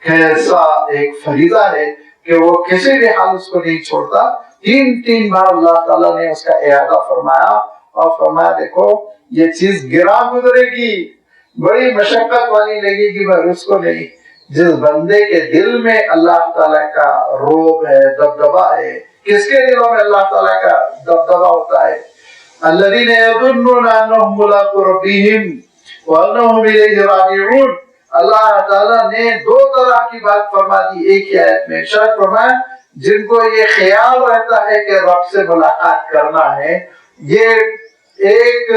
ایسا ایک فریضہ ہے کہ وہ کسی بھی حال اس کو نہیں چھوڑتا. 3 بار اللہ تعالیٰ نے اس کا اعادہ فرمایا اور فرمایا دیکھو یہ چیز گرا گزرے گی, بڑی مشقت والی لگے گی, مگر اس کو نہیں. جس بندے کے دل میں اللہ تعالیٰ کا روب ہے, دبدبا ہے. کس کے دلوں میں اللہ تعالیٰ کا دبدبا ہوتا ہے؟ الذین یظنون انہم ملاقو ربہم وانہم الیہ راجعون. اللہ تعالیٰ نے 2 طرح کی بات فرما دی ایک ہی آیت میں. ارشاد فرمایا جن کو یہ خیال رہتا ہے کہ رب سے ملاقات کرنا ہے, یہ ایک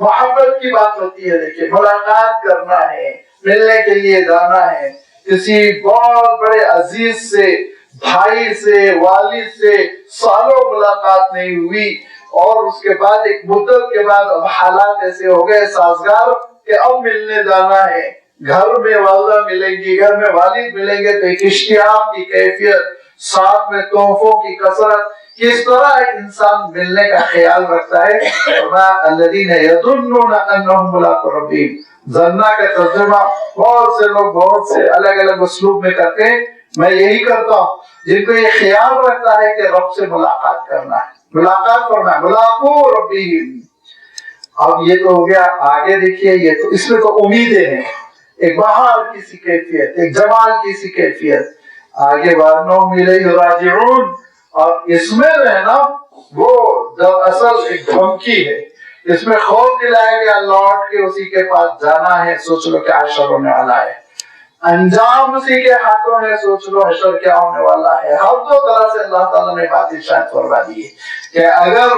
محبت کی بات ہوتی ہے. دیکھیں, ملاقات کرنا ہے, ملنے کے لیے جانا ہے, کسی بہت بڑے عزیز سے, بھائی سے, والد سے سالوں ملاقات نہیں ہوئی, اور اس کے بعد ایک مدت کے بعد اب حالات ایسے ہو گئے سازگار کہ اب ملنے جانا ہے. گھر میں والدہ ملیں گی, گھر میں والد ملیں گے, تو ایک اشتیاق کی کیفیت, ساتھ میں تحفوں کی کثرت, کس طرح انسان ملنے کا خیال رکھتا ہے. الذین یظنون انہم ملاقو ربہم. ظنہ کا ترجمہ بہت سے لوگ بہت سے الگ الگ اسلوب میں کرتے ہیں. میں یہی کرتا ہوں, جن کو یہ خیال رہتا ہے کہ رب سے ملاقات کرنا ہے, ملاقات کرنا ہے, ملاقو ربہم. اب یہ تو ہو گیا. آگے دیکھیے, یہ تو اس میں تو امیدیں ہیں, ایک بہار کی سی کیفیت, ایک جمال کی سی کیفیت. آگے وانہم الیہ راجعون, اور اس میں رہنا وہ دراصل ایک دھمکی ہے. اس میں خوف دلایا گیا, لوٹ کے اسی کے پاس جانا ہے, سوچ لو کیا حشر ہونے والا ہے. انجام اسی کے ہاتھوں ہے, سوچ لو حشر کیا ہونے والا ہے. ہر 2 طرح سے اللہ تعالیٰ نے باتیں شاید فرما دی ہے کہ اگر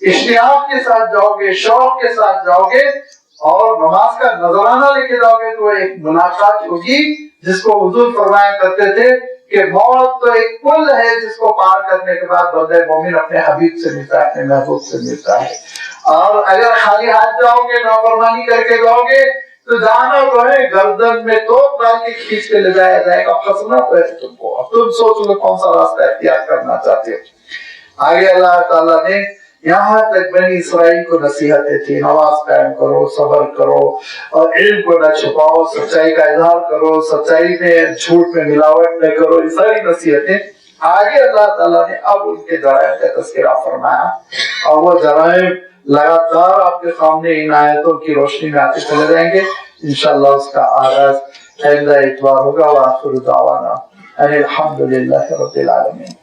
اشتیاق کے ساتھ جاؤ گے, شوق کے ساتھ جاؤ گے, اور نماز کا نذرانہ لے کے جاؤ گے, تو ایک ملاقات ہوگی جس کو حضور فرمایا کرتے تھے کہ موت تو ایک پل ہے جس کو پار کرنے کے بعد بندہ مومن اپنے حبیب سے ملتا ہے, اپنے محبوب سے ملتا ہے. اور اگر خالی ہاتھ جاؤ گے, نافرمانی کر کے جاؤ گے, تو جانا تو ہے گردن میں توپ ڈال کے کھینچ کے لے جایا جائے گا. پھنسنا تو ہے تم کو. اب تم سوچ لو کون سا راستہ اختیار کرنا چاہتے ہو. آگے اللہ تعالیٰ نے یہاں تک بنی اسرائیل کو نصیحتیں تھی, نماز قائم کرو, صبر کرو, اور علم کو نہ چھپاؤ, سچائی کا اظہار کرو, سچائی میں جھوٹ میں ملاوٹ نہ کرو, یہ ساری نصیحتیں. آگے اللہ تعالیٰ نے اب ان کے جرائم کا تذکرہ فرمایا, اور وہ جرائم لگاتار آپ کے سامنے ان آیتوں کی روشنی میں آتے چلے جائیں گے. انشاءاللہ اس کا آغاز آئندہ اتوار ہوگا. وآخر دعوانا ان الحمدللہ رب العالمین.